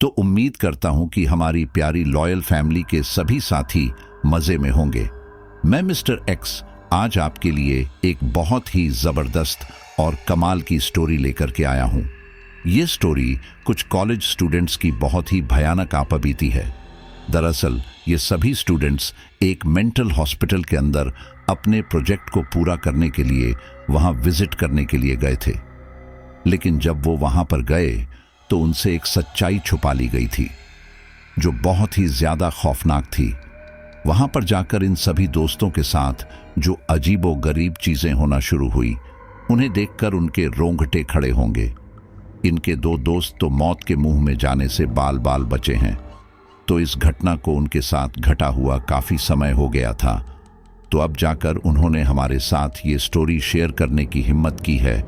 तो उम्मीद करता हूं कि हमारी प्यारी लॉयल फैमिली के सभी साथी मजे में होंगे। मैं मिस्टर एक्स आज आपके लिए एक बहुत ही जबरदस्त और कमाल की स्टोरी लेकर के आया हूं। ये स्टोरी कुछ कॉलेज स्टूडेंट्स की बहुत ही भयानक आपबीती है। दरअसल ये सभी स्टूडेंट्स एक मेंटल हॉस्पिटल के अंदर अपने प्रोजेक्ट को पूरा करने के लिए वहां विजिट करने के लिए गए थे, लेकिन जब वो वहां पर गए तो उनसे एक सच्चाई छुपा ली गई थी जो बहुत ही ज्यादा खौफनाक थी। वहां पर जाकर इन सभी दोस्तों के साथ जो अजीबो गरीब चीजें होना शुरू हुई, उन्हें देखकर उनके रोंगटे खड़े होंगे। इनके दो दोस्त तो मौत के मुंह में जाने से बाल बाल बचे हैं। तो इस घटना को उनके साथ घटा हुआ काफी समय हो गया था, तो अब जाकर उन्होंने हमारे साथ ये स्टोरी शेयर करने की हिम्मत की है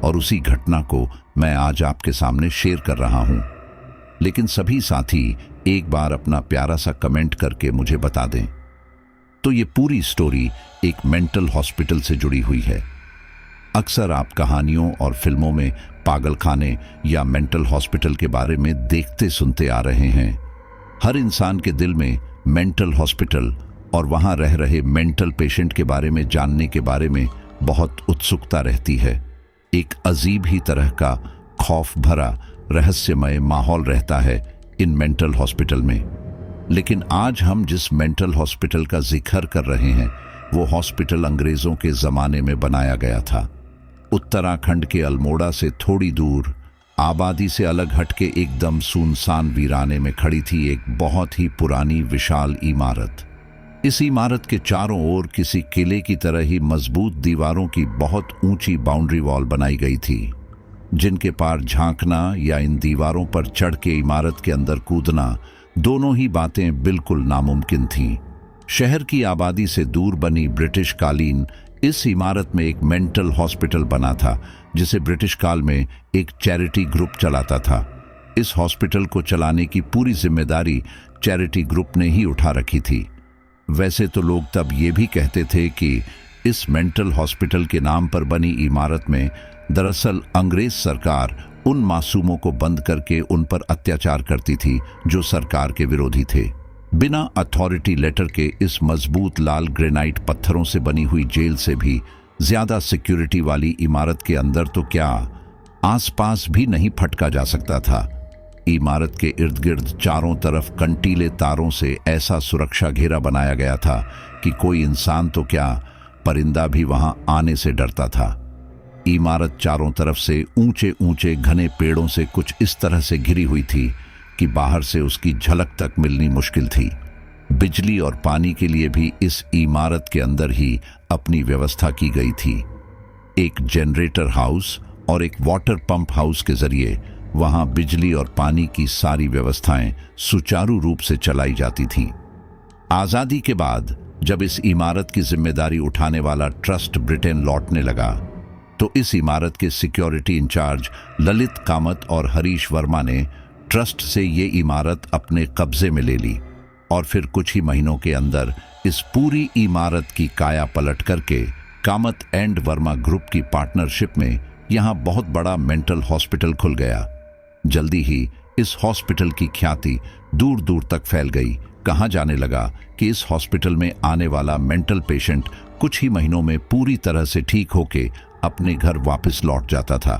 और उसी घटना को मैं आज आपके सामने शेयर कर रहा हूं। लेकिन सभी साथी एक बार अपना प्यारा सा कमेंट करके मुझे बता दें। तो ये पूरी स्टोरी एक मेंटल हॉस्पिटल से जुड़ी हुई है। अक्सर आप कहानियों और फिल्मों में पागलखाने या मेंटल हॉस्पिटल के बारे में देखते सुनते आ रहे हैं। हर इंसान के दिल में मेंटल हॉस्पिटल और वहां रह रहे मेंटल पेशेंट के बारे में जानने के बारे में बहुत उत्सुकता रहती है। एक अजीब ही तरह का खौफ भरा रहस्यमय माहौल रहता है इन मेंटल हॉस्पिटल में। लेकिन आज हम जिस मेंटल हॉस्पिटल का जिक्र कर रहे हैं वो हॉस्पिटल अंग्रेजों के जमाने में बनाया गया था। उत्तराखंड के अल्मोड़ा से थोड़ी दूर, आबादी से अलग हटके एकदम सुनसान वीराने में खड़ी थी एक बहुत ही पुरानी विशाल इमारत। इस इमारत के चारों ओर किसी किले की तरह ही मजबूत दीवारों की बहुत ऊंची बाउंड्री वॉल बनाई गई थी, जिनके पार झांकना या इन दीवारों पर चढ़ के इमारत के अंदर कूदना, दोनों ही बातें बिल्कुल नामुमकिन थीं। शहर की आबादी से दूर बनी ब्रिटिश कालीन इस इमारत में एक मेंटल हॉस्पिटल बना था, जिसे ब्रिटिश काल में एक चैरिटी ग्रुप चलाता था। इस हॉस्पिटल को चलाने की पूरी जिम्मेदारी चैरिटी ग्रुप ने ही उठा रखी थी। वैसे तो लोग तब ये भी कहते थे कि इस मेंटल हॉस्पिटल के नाम पर बनी इमारत में दरअसल अंग्रेज सरकार उन मासूमों को बंद करके उन पर अत्याचार करती थी जो सरकार के विरोधी थे। बिना अथॉरिटी लेटर के इस मजबूत लाल ग्रेनाइट पत्थरों से बनी हुई जेल से भी ज्यादा सिक्योरिटी वाली इमारत के अंदर तो क्या आसपास भी नहीं फटका जा सकता था। इमारत के इर्द गिर्द चारों तरफ कंटीले तारों से ऐसा सुरक्षा घेरा बनाया गया था कि कोई इंसान तो क्या परिंदा भी वहां आने से डरता था। इमारत चारों तरफ से ऊंचे ऊंचे घने पेड़ों से कुछ इस तरह से घिरी हुई थी कि बाहर से उसकी झलक तक मिलनी मुश्किल थी। बिजली और पानी के लिए भी इस इमारत के अंदर ही अपनी व्यवस्था की गई थी। एक जनरेटर हाउस और एक वाटर पंप हाउस के जरिए वहां बिजली और पानी की सारी व्यवस्थाएं सुचारू रूप से चलाई जाती थीं। आजादी के बाद जब इस इमारत की जिम्मेदारी उठाने वाला ट्रस्ट ब्रिटेन लौटने लगा, तो इस इमारत के सिक्योरिटी इंचार्ज ललित कामत और हरीश वर्मा ने ट्रस्ट से ये इमारत अपने कब्जे में ले ली और फिर कुछ ही महीनों के अंदर इस पूरी इमारत की काया पलट करके कामत एंड वर्मा ग्रुप की पार्टनरशिप में यहां बहुत बड़ा मेंटल हॉस्पिटल खुल गया। जल्दी ही इस हॉस्पिटल की ख्याति दूर दूर तक फैल गई। कहा जाने लगा कि इस हॉस्पिटल में आने वाला मेंटल पेशेंट कुछ ही महीनों में पूरी तरह से ठीक होके अपने घर वापस लौट जाता था।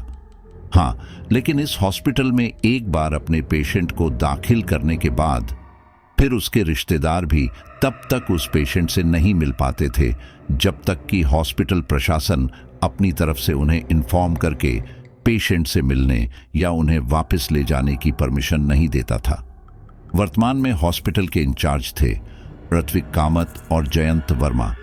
हाँ, लेकिन इस हॉस्पिटल में एक बार अपने पेशेंट को दाखिल करने के बाद फिर उसके रिश्तेदार भी तब तक उस पेशेंट से नहीं मिल पाते थे जब तक कि हॉस्पिटल प्रशासन अपनी तरफ से उन्हें इन्फॉर्म करके पेशेंट से मिलने या उन्हें वापस ले जाने की परमिशन नहीं देता था। वर्तमान में हॉस्पिटल के इंचार्ज थे ऋत्विक कामत और जयंत वर्मा।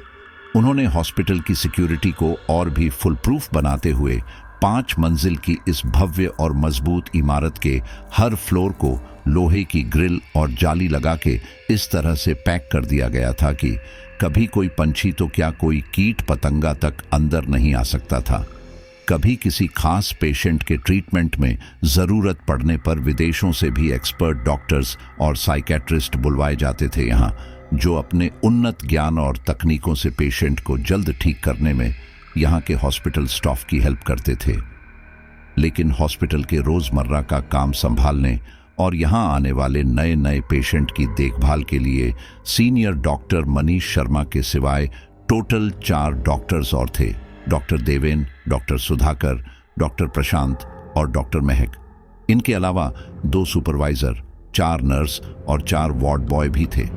उन्होंने हॉस्पिटल की सिक्योरिटी को और भी फुल प्रूफ बनाते हुए 5 मंजिल की इस भव्य और मजबूत इमारत के हर फ्लोर को लोहे की ग्रिल और जाली लगा के इस तरह से पैक कर दिया गया था कि कभी कोई पंछी तो क्या कोई कीट पतंगा तक अंदर नहीं आ सकता था। कभी किसी खास पेशेंट के ट्रीटमेंट में ज़रूरत पड़ने पर विदेशों से भी एक्सपर्ट डॉक्टर्स और साइकेट्रिस्ट बुलवाए जाते थे यहाँ, जो अपने उन्नत ज्ञान और तकनीकों से पेशेंट को जल्द ठीक करने में यहाँ के हॉस्पिटल स्टाफ की हेल्प करते थे। लेकिन हॉस्पिटल के रोज़मर्रा का काम संभालने और यहाँ आने वाले नए नए पेशेंट की देखभाल के लिए सीनियर डॉक्टर मनीष शर्मा के सिवाय टोटल 4 डॉक्टर्स और थे। Doctor Deven, doctor Sudhakar, doctor Prashant और डॉक्टर महक। इनके अलावा 2 सुपरवाइजर, 4 नर्स और 4 वार्ड बॉय भी थे।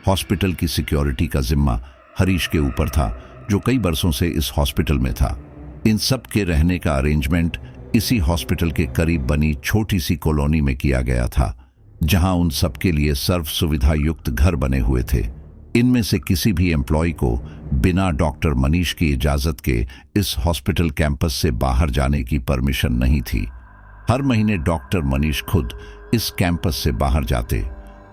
हॉस्पिटल की सिक्योरिटी का जिम्मा हरीश के ऊपर था, जो कई बरसों से इस हॉस्पिटल में था। इन सब के रहने का अरेंजमेंट इसी हॉस्पिटल के करीब बनी छोटी सी कॉलोनी में किया गया था, जहां उन सब के लिए सर्व सुविधा युक्त घर बने हुए थे। इनमें से किसी भी एम्प्लॉय को बिना डॉक्टर मनीष की इजाजत के इस हॉस्पिटल कैंपस से बाहर जाने की परमिशन नहीं थी। हर महीने डॉक्टर मनीष खुद इस कैंपस से बाहर जाते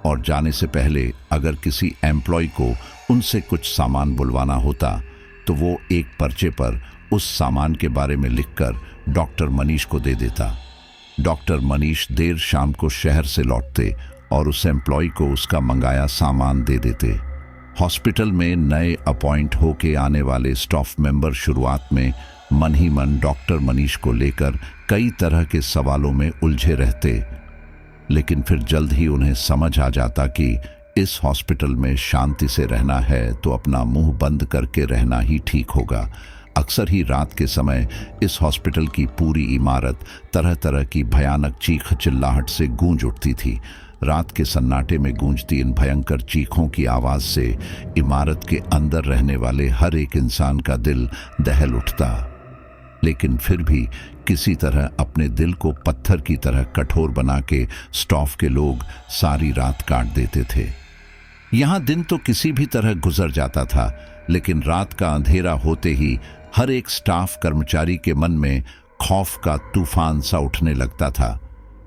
और जाने से पहले अगर किसी एम्प्लॉय को उनसे कुछ सामान बुलवाना होता तो वो एक पर्चे पर उस सामान के बारे में लिखकर डॉक्टर मनीष को दे देता। डॉक्टर मनीष देर शाम को शहर से लौटते और उस एम्प्लॉय को उसका मंगाया सामान दे देते। हॉस्पिटल में नए अपॉइंट होके आने वाले स्टाफ मेंबर शुरुआत में मन ही मन डॉक्टर मनीष को लेकर कई तरह के सवालों में उलझे रहते, लेकिन फिर जल्द ही उन्हें समझ आ जाता कि इस हॉस्पिटल में शांति से रहना है तो अपना मुंह बंद करके रहना ही ठीक होगा। अक्सर ही रात के समय इस हॉस्पिटल की पूरी इमारत तरह तरह की भयानक चीख चिल्लाहट से गूंज उठती थी। रात के सन्नाटे में गूंजती इन भयंकर चीखों की आवाज से इमारत के अंदर रहने वाले हर एक इंसान का दिल दहल उठता, लेकिन फिर भी किसी तरह अपने दिल को पत्थर की तरह कठोर बना के स्टाफ के लोग सारी रात काट देते थे। यहाँ दिन तो किसी भी तरह गुजर जाता था, लेकिन रात का अंधेरा होते ही हर एक स्टाफ कर्मचारी के मन में खौफ का तूफान सा उठने लगता था,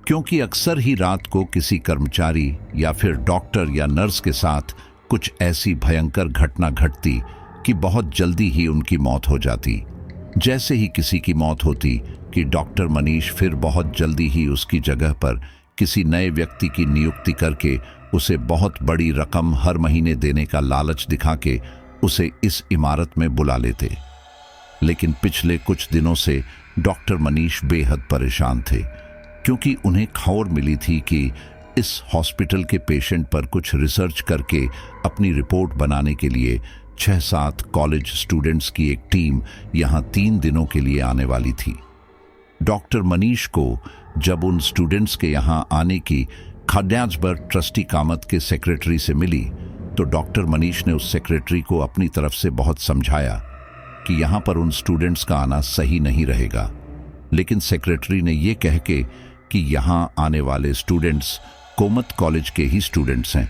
क्योंकि अक्सर ही रात को किसी कर्मचारी या फिर डॉक्टर या नर्स के साथ कुछ ऐसी भयंकर घटना घटती कि बहुत जल्दी ही उनकी मौत हो जाती। जैसे ही किसी की मौत होती कि डॉक्टर मनीष फिर बहुत जल्दी ही उसकी जगह पर किसी नए व्यक्ति की नियुक्ति करके उसे बहुत बड़ी रकम हर महीने देने का लालच दिखा के उसे इस इमारत में बुला लेते। लेकिन पिछले कुछ दिनों से डॉक्टर मनीष बेहद परेशान थे, क्योंकि उन्हें खबर मिली थी कि इस हॉस्पिटल के पेशेंट पर कुछ रिसर्च करके अपनी रिपोर्ट बनाने के लिए 6-7 कॉलेज स्टूडेंट्स की एक टीम यहाँ 3 दिनों के लिए आने वाली थी। डॉक्टर मनीष को जब उन स्टूडेंट्स के यहाँ आने की खड्याजबर्ग ट्रस्टी कामत के सेक्रेटरी से मिली, तो डॉक्टर मनीष ने उस सेक्रेटरी को अपनी तरफ से बहुत समझाया कि यहाँ पर उन स्टूडेंट्स का आना सही नहीं रहेगा। लेकिन सेक्रेटरी ने ये कह के कि यहाँ आने वाले स्टूडेंट्स कोमत कॉलेज के ही स्टूडेंट्स हैं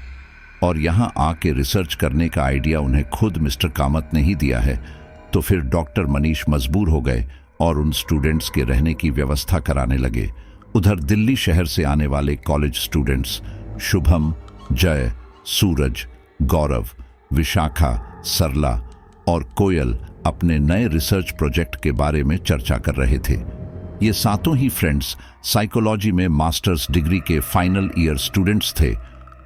और यहाँ आके रिसर्च करने का आइडिया उन्हें खुद मिस्टर कामत ने ही दिया है, तो फिर डॉक्टर मनीष मजबूर हो गए और उन स्टूडेंट्स के रहने की व्यवस्था कराने लगे। उधर दिल्ली शहर से आने वाले कॉलेज स्टूडेंट्स शुभम, जय, सूरज, गौरव, विशाखा, सरला और कोयल अपने नए रिसर्च प्रोजेक्ट के बारे में चर्चा कर रहे थे। ये सातों ही फ्रेंड्स साइकोलॉजी में मास्टर्स डिग्री के फाइनल ईयर स्टूडेंट्स थे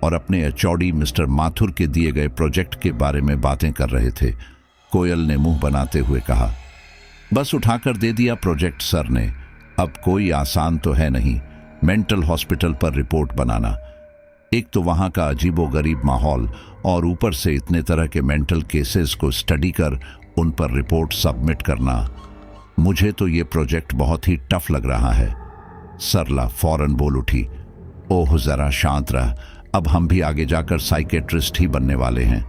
और अपने एचओडी मिस्टर माथुर के दिए गए प्रोजेक्ट के बारे में बातें कर रहे थे। कोयल ने मुंह बनाते हुए कहा, बस उठाकर दे दिया प्रोजेक्ट सर ने। अब कोई आसान तो है नहीं मेंटल हॉस्पिटल पर रिपोर्ट बनाना। एक तो वहाँ का अजीबोगरीब माहौल और ऊपर से इतने तरह के मेंटल केसेस को स्टडी कर उन पर रिपोर्ट सबमिट करना। मुझे तो ये प्रोजेक्ट बहुत ही टफ लग रहा है। सरला फौरन बोल उठी, ओह जरा शांत रह, अब हम भी आगे जाकर साइकेट्रिस्ट ही बनने वाले हैं।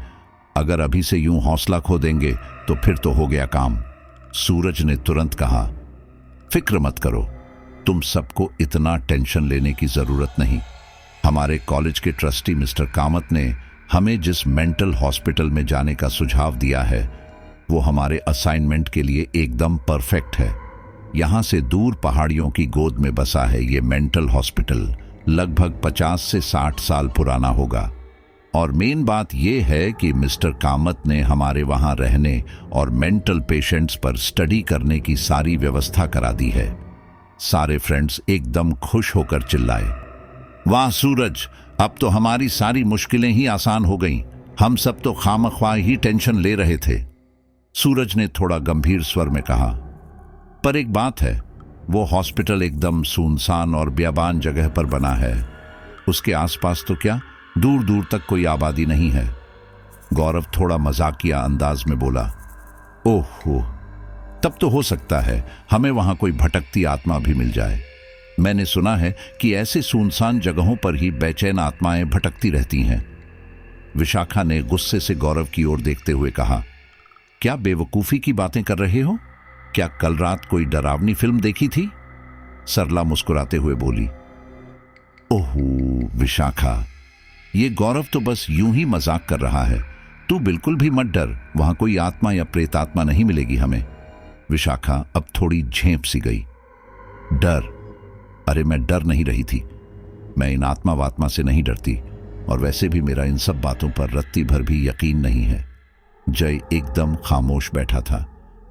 अगर अभी से यूं हौसला खो देंगे तो फिर तो हो गया काम। सूरज ने तुरंत कहा, फिक्र मत करो, तुम सबको इतना टेंशन लेने की जरूरत नहीं। हमारे कॉलेज के ट्रस्टी मिस्टर कामत ने हमें जिस मेंटल हॉस्पिटल में जाने का सुझाव दिया है वो हमारे असाइनमेंट के लिए एकदम परफेक्ट है। यहाँ से दूर पहाड़ियों की गोद में बसा है ये मेंटल हॉस्पिटल। लगभग 50 से 60 साल पुराना होगा और मेन बात यह है कि मिस्टर कामत ने हमारे वहां रहने और मेंटल पेशेंट्स पर स्टडी करने की सारी व्यवस्था करा दी है। सारे फ्रेंड्स एकदम खुश होकर चिल्लाए, वाह सूरज, अब तो हमारी सारी मुश्किलें ही आसान हो गईं। हम सब तो खामख्वाह ही टेंशन ले रहे थे। सूरज ने थोड़ा गंभीर स्वर में कहा, पर एक बात है, वो हॉस्पिटल एकदम सुनसान और बियाबान जगह पर बना है। उसके आसपास तो क्या, दूर दूर तक कोई आबादी नहीं है। गौरव थोड़ा मजाकिया अंदाज में बोला, ओहो, तब तो हो सकता है हमें वहां कोई भटकती आत्मा भी मिल जाए। मैंने सुना है कि ऐसे सुनसान जगहों पर ही बेचैन आत्माएं भटकती रहती हैं। विशाखा ने गुस्से से गौरव की ओर देखते हुए कहा, क्या बेवकूफी की बातें कर रहे हो? क्या कल रात कोई डरावनी फिल्म देखी थी? सरला मुस्कुराते हुए बोली। ओहो विशाखा, ये गौरव तो बस यूं ही मजाक कर रहा है। तू बिल्कुल भी मत डर, वहां कोई आत्मा या प्रेतात्मा नहीं मिलेगी हमें। विशाखा अब थोड़ी झेंप सी गई। डर? अरे मैं डर नहीं रही थी, मैं इन आत्मा वात्मा से नहीं डरती, और वैसे भी मेरा इन सब बातों पर रत्ती भर भी यकीन नहीं है। जय एकदम खामोश बैठा था,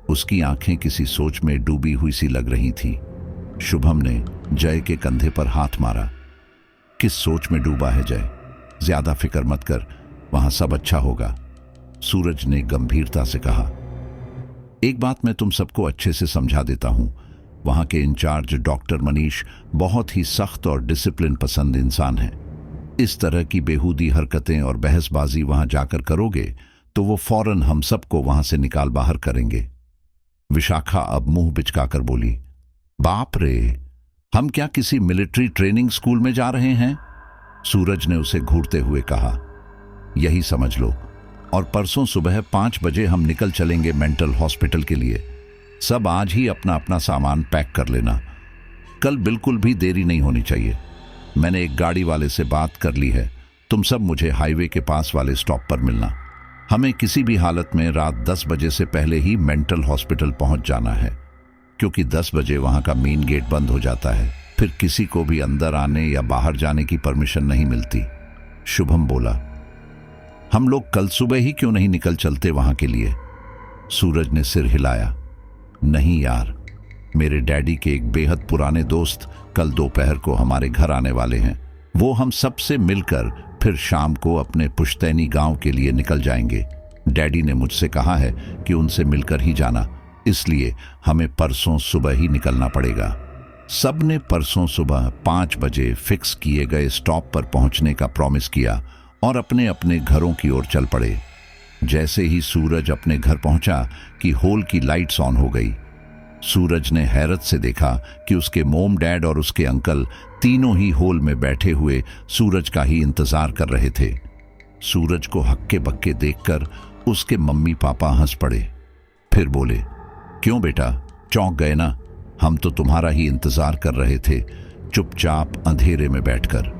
उसकी आंखें किसी सोच में डूबी हुई सी लग रही थी। शुभम ने जय के कंधे पर हाथ मारा। किस सोच में डूबा है जय? ज्यादा फिक्र मत कर, वहां सब अच्छा होगा, सूरज ने गंभीरता से कहा। एक बात मैं तुम सबको अच्छे से समझा देता हूं, वहां के इंचार्ज डॉक्टर मनीष बहुत ही सख्त और डिसिप्लिन पसंद इंसान है। इस तरह की बेहूदी हरकतें और बहसबाजी वहां जाकर करोगे तो वो फौरन हम सबको वहां से निकाल बाहर करेंगे। विशाखा अब मुंह बिचकाकर बोली, बाप रे, हम क्या किसी मिलिट्री ट्रेनिंग स्कूल में जा रहे हैं? सूरज ने उसे घूरते हुए कहा, यही समझ लो, और परसों सुबह 5 बजे हम निकल चलेंगे मेंटल हॉस्पिटल के लिए। सब आज ही अपना अपना सामान पैक कर लेना, कल बिल्कुल भी देरी नहीं होनी चाहिए। मैंने एक गाड़ी वाले से बात कर ली है, तुम सब मुझे हाईवे के पास वाले स्टॉप पर मिलना। हमें किसी भी हालत में रात 10 बजे से पहले ही मेंटल हॉस्पिटल पहुंच जाना है, क्योंकि 10 बजे वहां का मेन गेट बंद हो जाता है, फिर किसी को भी अंदर आने या बाहर जाने की परमिशन नहीं मिलती। शुभम बोला, हम लोग कल सुबह ही क्यों नहीं निकल चलते वहां के लिए? सूरज ने सिर हिलाया, नहीं यार, मेरे डैडी के एक बेहद पुराने दोस्त कल दोपहर को हमारे घर आने वाले हैं। वो हम सबसे मिलकर फिर शाम को अपने पुश्तैनी गांव के लिए निकल जाएंगे। डैडी ने मुझसे कहा है कि उनसे मिलकर ही जाना, इसलिए हमें परसों सुबह ही निकलना पड़ेगा। सब ने परसों सुबह 5 बजे फिक्स किए गए स्टॉप पर पहुंचने का प्रॉमिस किया और अपने अपने घरों की ओर चल पड़े। जैसे ही सूरज अपने घर पहुंचा कि हॉल की लाइट्स ऑन हो गई। सूरज ने हैरत से देखा कि उसके मोम डैड और उसके अंकल तीनों ही हॉल में बैठे हुए सूरज का ही इंतजार कर रहे थे। सूरज को हक्के बक्के देखकर उसके मम्मी पापा हंस पड़े, फिर बोले, क्यों बेटा, चौंक गए ना? हम तो तुम्हारा ही इंतजार कर रहे थे, चुपचाप अंधेरे में बैठकर।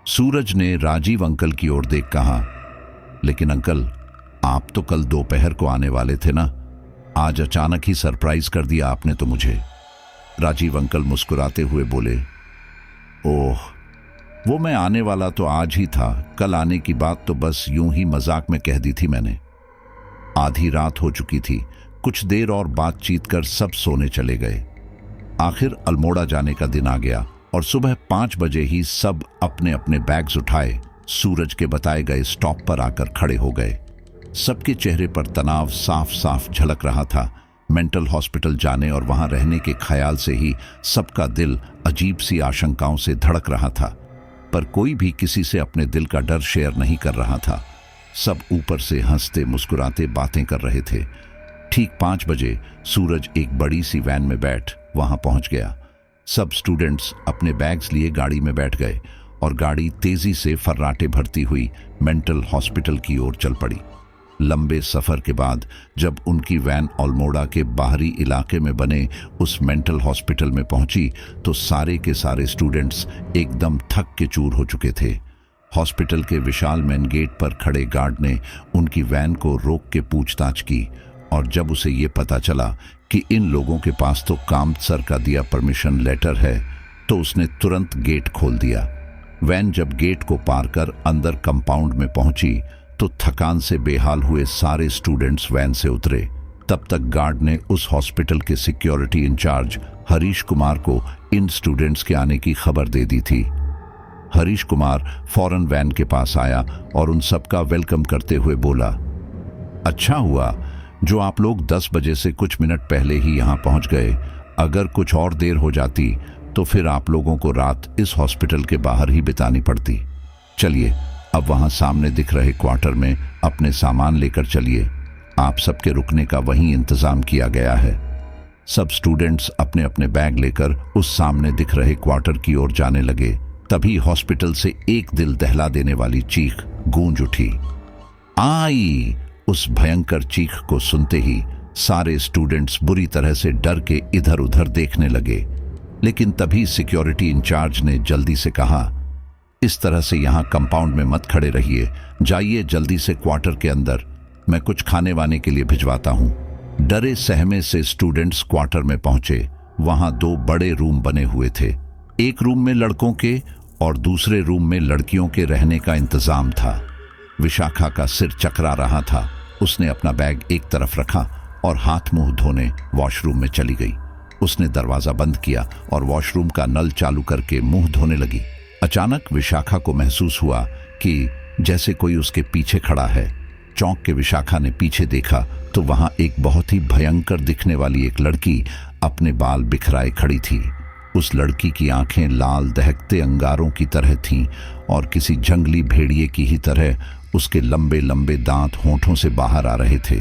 सूरज ने राजीव अंकल की ओर देख कहा, लेकिन अंकल, आप तो कल दोपहर को आने वाले थे ना, आज अचानक ही सरप्राइज कर दिया आपने तो मुझे। राजीव अंकल मुस्कुराते हुए बोले, ओह, वो मैं आने वाला तो आज ही था, कल आने की बात तो बस यूं ही मजाक में कह दी थी मैंने। आधी रात हो चुकी थी, कुछ देर और बातचीत कर सब सोने चले गए। आखिर अल्मोड़ा जाने का दिन आ गया और सुबह 5 बजे ही सब अपने अपने बैग्स उठाए सूरज के बताए गए स्टॉप पर आकर खड़े हो गए। सबके चेहरे पर तनाव साफ साफ झलक रहा था। मेंटल हॉस्पिटल जाने और वहां रहने के ख्याल से ही सबका दिल अजीब सी आशंकाओं से धड़क रहा था, पर कोई भी किसी से अपने दिल का डर शेयर नहीं कर रहा था। सब ऊपर से हंसते मुस्कुराते बातें कर रहे थे। ठीक 5 बजे सूरज एक बड़ी सी वैन में बैठ वहां पहुंच गया। सब स्टूडेंट्स अपने बैग्स लिए गाड़ी में बैठ गए और गाड़ी तेजी से फर्राटे भरती हुई मेंटल हॉस्पिटल की ओर चल पड़ी। लंबे सफर के बाद जब उनकी वैन अल्मोड़ा के बाहरी इलाके में बने उस मेंटल हॉस्पिटल में पहुंची तो सारे के सारे स्टूडेंट्स एकदम थक के चूर हो चुके थे। हॉस्पिटल के विशाल मेन गेट पर खड़े गार्ड ने उनकी वैन को रोक के पूछताछ की और जब उसे ये पता चला कि इन लोगों के पास तो कामत सर का दिया परमिशन लेटर है तो उसने तुरंत गेट खोल दिया। वैन जब गेट को पार कर अंदर कंपाउंड में पहुंची तो थकान से बेहाल हुए सारे स्टूडेंट्स वैन से उतरे। तब तक गार्ड ने उस हॉस्पिटल के सिक्योरिटी इंचार्ज हरीश कुमार को इन स्टूडेंट्स के आने की खबर दे दी थी। हरीश कुमार फौरन वैन के पास आया और उन सबका वेलकम करते हुए बोला, अच्छा हुआ जो आप लोग 10 बजे से कुछ मिनट पहले ही यहां पहुंच गए। अगर कुछ और देर हो जाती तो फिर आप लोगों को रात इस हॉस्पिटल के बाहर ही बितानी पड़ती। चलिए अब वहां सामने दिख रहे क्वार्टर में अपने सामान लेकर चलिए, आप सबके रुकने का वहीं इंतजाम किया गया है। सब स्टूडेंट्स अपने अपने बैग लेकर उस सामने दिख रहे क्वार्टर की ओर जाने लगे। तभी हॉस्पिटल से एक दिल दहला देने वाली चीख गूंज उठी। आई! उस भयंकर चीख को सुनते ही सारे स्टूडेंट्स बुरी तरह से डर के इधर उधर देखने लगे। लेकिन तभी सिक्योरिटी इंचार्ज ने जल्दी से कहा, इस तरह से यहां कंपाउंड में मत खड़े रहिए, जाइए जल्दी से क्वार्टर के अंदर, मैं कुछ खाने वाने के लिए भिजवाता हूं। डरे सहमे से स्टूडेंट्स क्वार्टर में पहुंचे। वहां दो बड़े रूम बने हुए थे, एक रूम में लड़कों के और दूसरे रूम में लड़कियों के रहने का इंतजाम था। विशाखा का सिर चकरा रहा था। उसने अपना बैग एक तरफ रखा और हाथ मुंह धोने वॉशरूम में चली गई। उसने दरवाजा बंद किया और वॉशरूम का नल चालू करके मुंह धोने लगी। अचानक विशाखा को महसूस हुआ कि जैसे कोई उसके पीछे खड़ा है। चौंक के विशाखा ने पीछे देखा तो वहां एक बहुत ही भयंकर दिखने वाली एक लड़की अपने बाल बिखराए खड़ी थी। उस लड़की की आंखें लाल दहकते अंगारों की तरह थीं और किसी जंगली भेड़िए की ही तरह उसके लंबे लंबे दांत होंठों से बाहर आ रहे थे।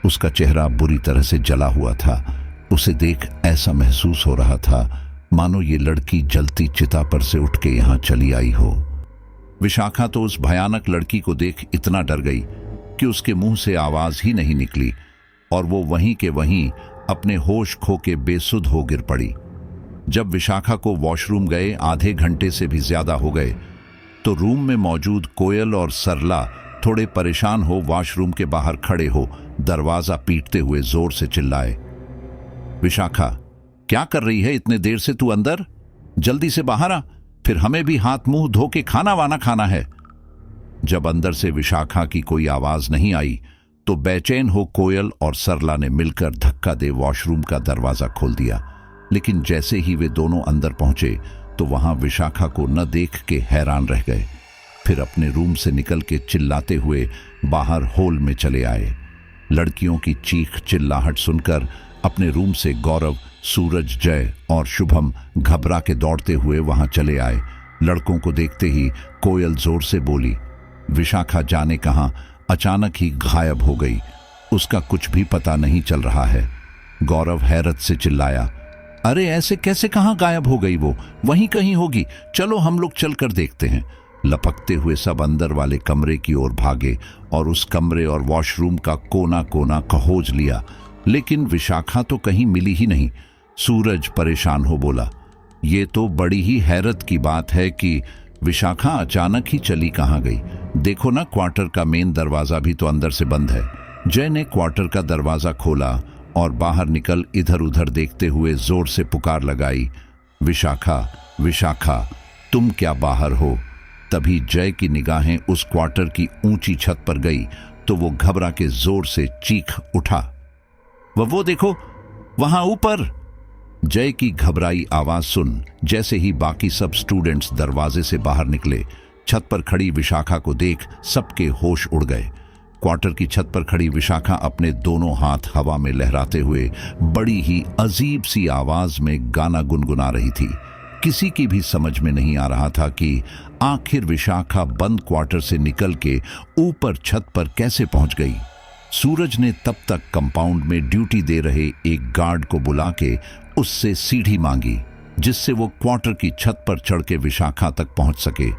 उसका चेहरा बुरी तरह से जला हुआ था। उसे देख ऐसा महसूस हो रहा था मानो ये लड़की जलती चिता पर से उठ के यहां चली आई हो। विशाखा तो उस भयानक लड़की को देख इतना डर गई कि उसके मुंह से आवाज ही नहीं निकली और वो वहीं के वहीं अपने होश खो के बेसुध हो गिर पड़ी। जब विशाखा को वॉशरूम गए आधे घंटे से भी ज्यादा हो गए तो रूम में मौजूद कोयल और सरला थोड़े परेशान हो वॉशरूम के बाहर खड़े हो दरवाजा पीटते हुए जोर से चिल्लाए, विशाखा क्या कर रही है इतने देर से तू अंदर? जल्दी से बाहर आ, फिर हमें भी हाथ मुंह धो के खाना वाना खाना है। जब अंदर से विशाखा की कोई आवाज नहीं आई तो बेचैन हो कोयल और सरला ने मिलकर धक्का दे वॉशरूम का दरवाजा खोल दिया। लेकिन जैसे ही वे दोनों अंदर पहुंचे तो वहां विशाखा को न देख के हैरान रह गए। फिर अपने रूम से निकल के चिल्लाते हुए बाहर हॉल में चले आए। लड़कियों की चीख चिल्लाहट सुनकर अपने रूम से गौरव, सूरज, जय और शुभम घबरा के दौड़ते हुए वहां चले आए। लड़कों को देखते ही कोयल जोर से बोली, विशाखा जाने कहां अचानक ही गायब हो गई, उसका कुछ भी पता नहीं चल रहा है। गौरव हैरत से चिल्लाया, अरे ऐसे कैसे, कहां गायब हो गई? वो वहीं कहीं होगी, चलो हम लोग चलकर देखते हैं। लपकते हुए सब अंदर वाले कमरे की ओर भागे और उस कमरे और वॉशरूम का कोना कोना खोज लिया, लेकिन विशाखा तो कहीं मिली ही नहीं। सूरज परेशान हो बोला, ये तो बड़ी ही हैरत की बात है कि विशाखा अचानक ही चली कहां गई? देखो ना, क्वार्टर का मेन दरवाजा भी तो अंदर से बंद है। जय ने क्वार्टर का दरवाजा खोला और बाहर निकल इधर उधर देखते हुए जोर से पुकार लगाई, विशाखा, विशाखा, तुम क्या बाहर हो? तभी जय की निगाहें उस क्वार्टर की ऊंची छत पर गई तो वो घबरा के जोर से चीख उठा, वो देखो वहां ऊपर। जय की घबराई आवाज सुन जैसे ही बाकी सब स्टूडेंट्स दरवाजे से बाहर निकले, छत पर खड़ी विशाखा को देख सबके होश उड़ गए। क्वार्टर की छत पर खड़ी विशाखा अपने दोनों हाथ हवा में लहराते हुए बड़ी ही अजीब सी आवाज में गाना गुनगुना रही थी। किसी की भी समझ में नहीं आ रहा था कि आखिर विशाखा बंद क्वार्टर से निकल के ऊपर छत पर कैसे पहुंच गई। सूरज ने तब तक कंपाउंड में ड्यूटी दे रहे एक गार्ड को बुला के उससे सीढ़ी मांगी जिससे वो क्वार्टर की छत पर चढ़ के विशाखा तक पहुंच सके।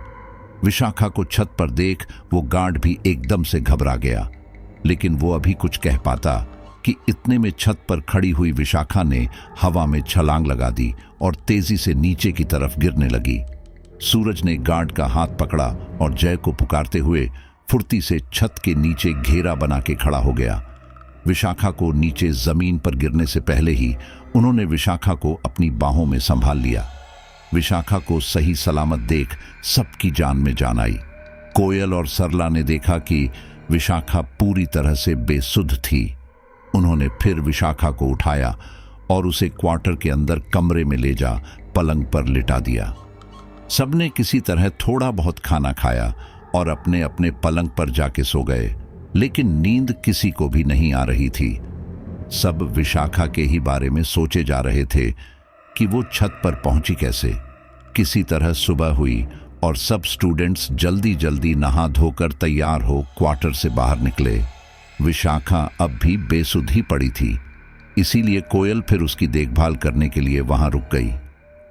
विशाखा को छत पर देख वो गार्ड भी एकदम से घबरा गया, लेकिन वो अभी कुछ कह पाता कि इतने में छत पर खड़ी हुई विशाखा ने हवा में छलांग लगा दी और तेजी से नीचे की तरफ गिरने लगी। सूरज ने गार्ड का हाथ पकड़ा और जय को पुकारते हुए फुर्ती से छत के नीचे घेरा बना के खड़ा हो गया। विशाखा को नीचे जमीन पर गिरने से पहले ही उन्होंने विशाखा को अपनी बाहों में संभाल लिया। विशाखा को सही सलामत देख सबकी जान में जान आई। कोयल और सरला ने देखा कि विशाखा पूरी तरह से बेसुध थी। उन्होंने फिर विशाखा को उठाया और उसे क्वार्टर के अंदर कमरे में ले जा पलंग पर लिटा दिया। सबने किसी तरह थोड़ा बहुत खाना खाया और अपने अपने पलंग पर जाके सो गए, लेकिन नींद किसी को भी नहीं आ रही थी। सब विशाखा के ही बारे में सोचे जा रहे थे कि वो छत पर पहुंची कैसे। किसी तरह सुबह हुई और सब स्टूडेंट्स जल्दी जल्दी नहा धोकर तैयार हो क्वार्टर से बाहर निकले। विशाखा अब भी बेसुध ही पड़ी थी, इसीलिए कोयल फिर उसकी देखभाल करने के लिए वहां रुक गई।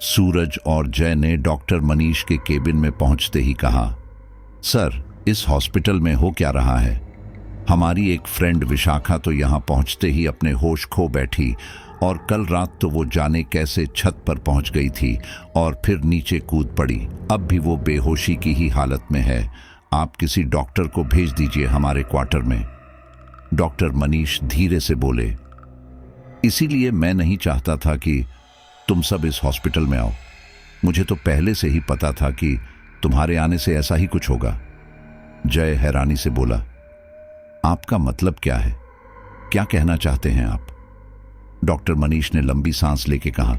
सूरज और जय ने डॉक्टर मनीष के केबिन में पहुंचते ही कहा, सर, इस हॉस्पिटल में हो क्या रहा है? हमारी एक फ्रेंड विशाखा तो यहाँ पहुंचते ही अपने होश खो बैठी और कल रात तो वो जाने कैसे छत पर पहुंच गई थी और फिर नीचे कूद पड़ी। अब भी वो बेहोशी की ही हालत में है। आप किसी डॉक्टर को भेज दीजिए हमारे क्वार्टर में। डॉक्टर मनीष धीरे से बोले, इसीलिए मैं नहीं चाहता था कि तुम सब इस हॉस्पिटल में आओ। मुझे तो पहले से ही पता था कि तुम्हारे आने से ऐसा ही कुछ होगा। जय हैरानी से बोला, आपका मतलब क्या है? क्या कहना चाहते हैं आप? डॉक्टर मनीष ने लंबी सांस लेके कहा,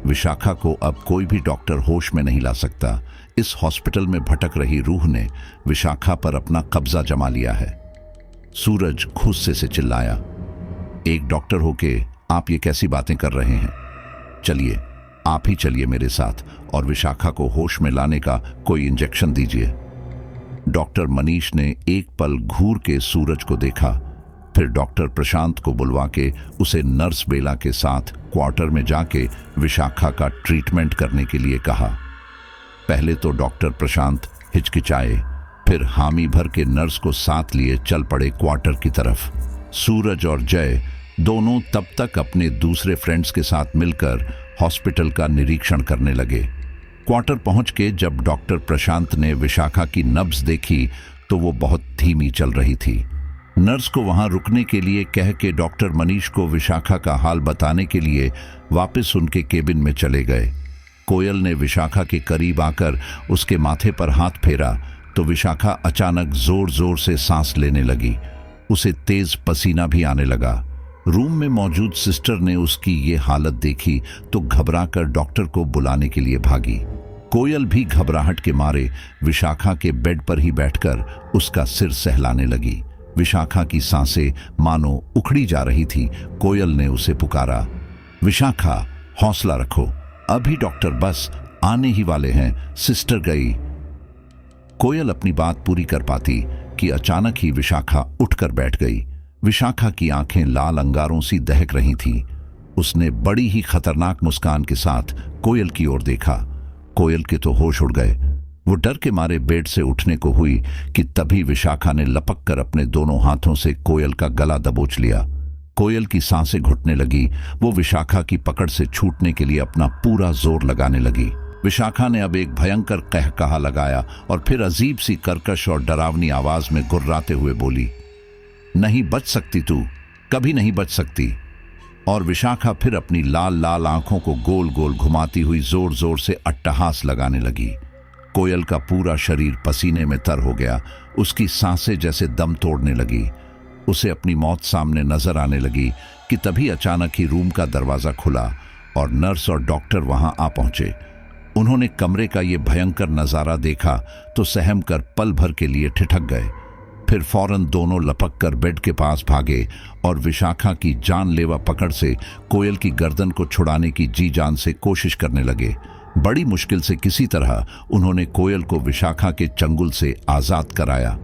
विशाखा को अब कोई भी डॉक्टर होश में नहीं ला सकता। इस हॉस्पिटल में भटक रही रूह ने विशाखा पर अपना कब्जा जमा लिया है। सूरज गुस्से से चिल्लाया, एक डॉक्टर होके आप ये कैसी बातें कर रहे हैं? चलिए, आप ही चलिए मेरे साथ और विशाखा को होश में लाने का कोई इंजेक्शन दीजिए। डॉक्टर मनीष ने एक पल घूर के सूरज को देखा, फिर डॉक्टर प्रशांत को बुलवा के उसे नर्स बेला के साथ क्वार्टर में जाके विशाखा का ट्रीटमेंट करने के लिए कहा। पहले तो डॉक्टर प्रशांत हिचकिचाए, फिर हामी भर के नर्स को साथ लिए चल पड़े क्वार्टर की तरफ। सूरज और जय दोनों तब तक अपने दूसरे फ्रेंड्स के साथ मिलकर हॉस्पिटल का निरीक्षण करने लगे। क्वार्टर पहुंच के जब डॉक्टर प्रशांत ने विशाखा की नब्ज देखी तो वो बहुत धीमी चल रही थी। नर्स को वहां रुकने के लिए कह के डॉक्टर मनीष को विशाखा का हाल बताने के लिए वापस उनके केबिन में चले गए। कोयल ने विशाखा के करीब आकर उसके माथे पर हाथ फेरा तो विशाखा अचानक जोर जोर से सांस लेने लगी। उसे तेज पसीना भी आने लगा। रूम में मौजूद सिस्टर ने उसकी ये हालत देखी तो घबराकर डॉक्टर को बुलाने के लिए भागी। कोयल भी घबराहट के मारे विशाखा के बेड पर ही बैठकर उसका सिर सहलाने लगी। विशाखा की सांसें मानो उखड़ी जा रही थी। कोयल ने उसे पुकारा, विशाखा, हौसला रखो, अभी डॉक्टर बस आने ही वाले हैं। सिस्टर गई। कोयल अपनी बात पूरी कर पाती कि अचानक ही विशाखा उठकर बैठ गई। विशाखा की आंखें लाल अंगारों सी दहक रही थीं। उसने बड़ी ही खतरनाक मुस्कान के साथ कोयल की ओर देखा। कोयल के तो होश उड़ गए। वो डर के मारे बेड से उठने को हुई कि तभी विशाखा ने लपक कर अपने दोनों हाथों से कोयल का गला दबोच लिया। कोयल की सांसें घुटने लगी। वो विशाखा की पकड़ से छूटने के लिए अपना पूरा जोर लगाने लगी। विशाखा ने अब एक भयंकर कहकहा लगाया और फिर अजीब सी कर्कश और डरावनी आवाज में गुर्राते हुए बोली, नहीं बच सकती तू, कभी नहीं बच सकती। और विशाखा फिर अपनी लाल लाल आंखों को गोल गोल घुमाती हुई जोर जोर से अट्टहास लगाने लगी। कोयल का पूरा शरीर पसीने में तर हो गया। उसकी सांसें जैसे दम तोड़ने लगी। उसे अपनी मौत सामने नजर आने लगी कि तभी अचानक ही रूम का दरवाजा खुला और नर्स और डॉक्टर वहां आ पहुंचे। उन्होंने कमरे का ये भयंकर नजारा देखा तो सहम कर पल भर के लिए ठिठक गए। फिर फौरन दोनों लपक कर बेड के पास भागे और विशाखा की जानलेवा पकड़ से कोयल की गर्दन को छुड़ाने की जी जान से कोशिश करने लगे। बड़ी मुश्किल से किसी तरह उन्होंने कोयल को विशाखा के चंगुल से आजाद कराया।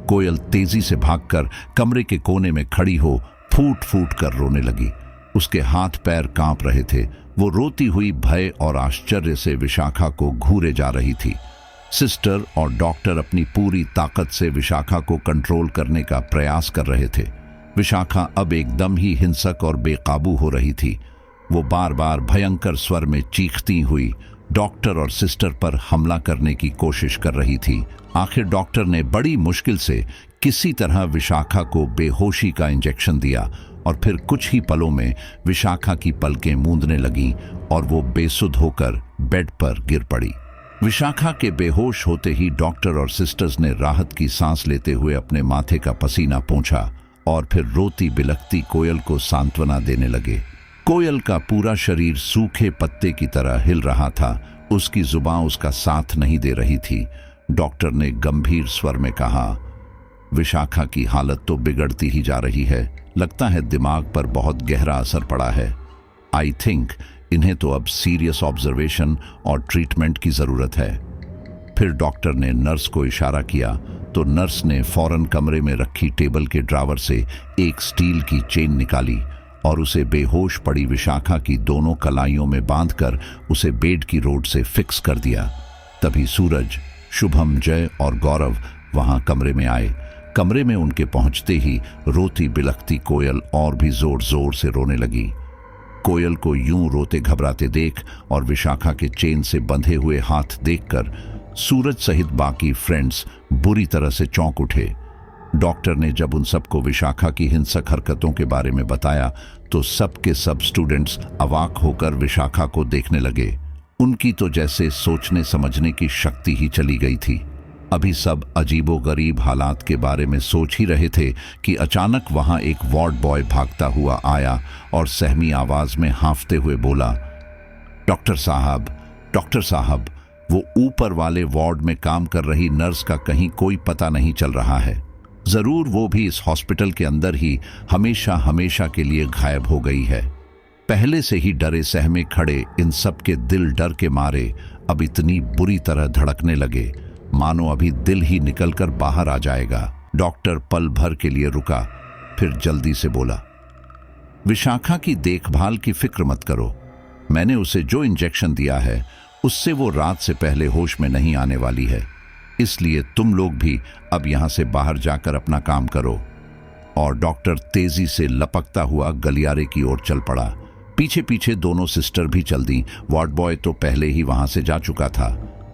कोयल तेजी से भागकर कमरे के कोने में खड़ी हो फूट फूट कर रोने लगी। उसके हाथ पैर कांप रहे थे। वो रोती हुई भय और आश्चर्य से विशाखा को घूरे जा रही थी। सिस्टर और डॉक्टर अपनी पूरी ताकत से विशाखा को कंट्रोल करने का प्रयास कर रहे थे। विशाखा अब एकदम ही हिंसक और बेकाबू हो रही थी। वो बार बार भयंकर स्वर में चीखती हुई डॉक्टर और सिस्टर पर हमला करने की कोशिश कर रही थी। आखिर डॉक्टर ने बड़ी मुश्किल से किसी तरह विशाखा को बेहोशी का इंजेक्शन दिया और फिर कुछ ही पलों में विशाखा की पलकें मूंदने लगीं और वो बेसुध होकर बेड पर गिर पड़ी। विशाखा के बेहोश होते ही डॉक्टर और सिस्टर्स ने राहत की सांस लेते हुए अपने माथे का पसीना पोंछा और फिर रोती बिलखती कोयल को सांत्वना देने लगे। कोयल का पूरा शरीर सूखे पत्ते की तरह हिल रहा था। उसकी जुबान उसका साथ नहीं दे रही थी। डॉक्टर ने गंभीर स्वर में कहा, विशाखा की हालत तो बिगड़ती ही जा रही है। लगता है दिमाग पर बहुत गहरा असर पड़ा है। आई थिंक इन्हें तो अब सीरियस ऑब्जर्वेशन और ट्रीटमेंट की ज़रूरत है। फिर डॉक्टर ने नर्स को इशारा किया तो नर्स ने फौरन कमरे में रखी टेबल के ड्रावर से एक स्टील की चेन निकाली और उसे बेहोश पड़ी विशाखा की दोनों कलाइयों में बांधकर उसे बेड की रोड से फिक्स कर दिया। तभी सूरज, शुभम, जय और गौरव वहां कमरे में आए। कमरे में उनके पहुंचते ही रोती बिलखती कोयल और भी जोर जोर से रोने लगी। कोयल को यूं रोते घबराते देख और विशाखा के चेन से बंधे हुए हाथ देखकर सूरज सहित बाकी फ्रेंड्स बुरी तरह से चौंक उठे। डॉक्टर ने जब उन सबको विशाखा की हिंसक हरकतों के बारे में बताया तो सबके सब स्टूडेंट्स अवाक होकर विशाखा को देखने लगे। उनकी तो जैसे सोचने समझने की शक्ति ही चली गई थी। अभी सब अजीबोगरीब हालात के बारे में सोच ही रहे थे कि अचानक वहां एक वार्ड बॉय भागता हुआ आया और सहमी आवाज में हांफते हुए बोला, डॉक्टर साहब, वो ऊपर वाले वार्ड में काम कर रही नर्स का कहीं कोई पता नहीं चल रहा है। जरूर वो भी इस हॉस्पिटल के अंदर ही हमेशा के लिए गायब हो गई है। पहले से ही डरे सहमे खड़े इन सब के दिल डर के मारे अब इतनी बुरी तरह धड़कने लगे मानो अभी दिल ही निकलकर बाहर आ जाएगा। डॉक्टर पल भर के लिए रुका, फिर जल्दी से बोला, विशाखा की देखभाल की फिक्र मत करो। मैंने उसे जो इंजेक्शन दिया है उससे वो रात से पहले होश में नहीं आने वाली है। इसलिए तुम लोग भी अब यहां से बाहर जाकर अपना काम करो। और डॉक्टर तेजी से लपकता हुआ गलियारे की ओर चल पड़ा। पीछे पीछे दोनों सिस्टर भी चल दी। वार्ड बॉय तो पहले ही वहां से जा चुका था।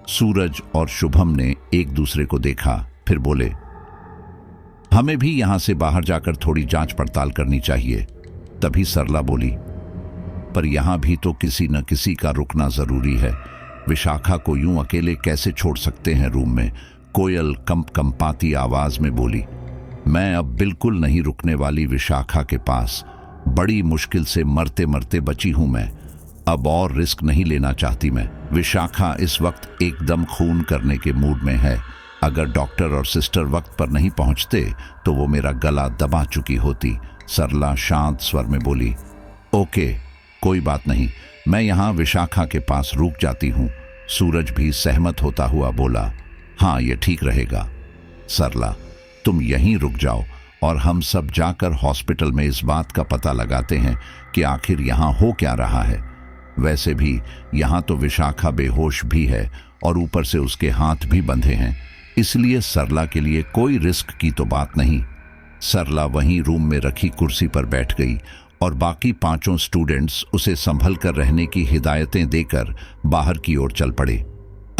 सूरज और शुभम ने एक दूसरे को देखा, फिर बोले, हमें भी यहां से बाहर जाकर थोड़ी जांच पड़ताल करनी चाहिए। तभी सरला बोली, पर यहां भी तो किसी न किसी का रुकना जरूरी है। विशाखा को यूं अकेले कैसे छोड़ सकते हैं रूम में। कोयल कंपाती आवाज में बोली, मैं अब बिल्कुल नहीं रुकने वाली विशाखा के पास। बड़ी मुश्किल से मरते मरते बची हूं मैं। अब और रिस्क नहीं लेना चाहती मैं। विशाखा इस वक्त एकदम खून करने के मूड में है। अगर डॉक्टर और सिस्टर वक्त पर नहीं पहुंचते तो वो मेरा गला दबा चुकी होती। सरला शांत स्वर में बोली, ओके, कोई बात नहीं, मैं यहां विशाखा के पास रुक जाती हूं। सूरज भी सहमत होता हुआ बोला, हाँ, ये ठीक रहेगा। सरला, तुम यहीं रुक जाओ और हम सब जाकर हॉस्पिटल में इस बात का पता लगाते हैं कि आखिर यहां हो क्या रहा है। वैसे भी यहां तो विशाखा बेहोश भी है और ऊपर से उसके हाथ भी बंधे हैं, इसलिए सरला के लिए कोई रिस्क की तो बात नहीं। सरला वहीं रूम में रखी कुर्सी पर बैठ गई और बाकी पांचों स्टूडेंट्स उसे संभल कर रहने की हिदायतें देकर बाहर की ओर चल पड़े।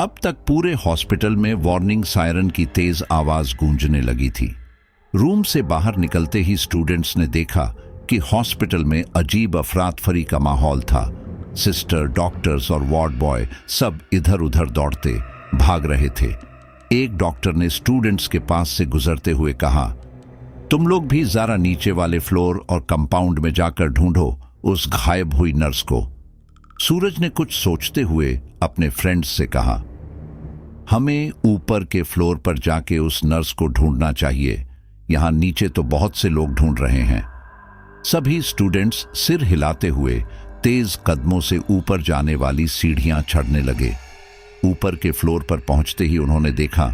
अब तक पूरे हॉस्पिटल में वार्निंग सायरन की तेज आवाज गूंजने लगी थी। रूम से बाहर निकलते ही स्टूडेंट्स ने देखा कि हॉस्पिटल में अजीब अफरातफरी का माहौल था। सिस्टर, डॉक्टर्स और वार्ड बॉय सब इधर उधर दौड़ते भाग रहे थे। एक डॉक्टर ने स्टूडेंट्स के पास से गुजरते हुए कहा, तुम लोग भी जरा नीचे वाले फ्लोर और कंपाउंड में जाकर ढूंढो उस गायब हुई नर्स को। सूरज ने कुछ सोचते हुए अपने फ्रेंड्स से कहा, हमें ऊपर के फ्लोर पर जाके उस नर्स को ढूंढना चाहिए। यहां नीचे तो बहुत से लोग ढूंढ रहे हैं। सभी स्टूडेंट्स सिर हिलाते हुए तेज कदमों से ऊपर जाने वाली सीढ़ियां चढ़ने लगे। ऊपर के फ्लोर पर पहुंचते ही उन्होंने देखा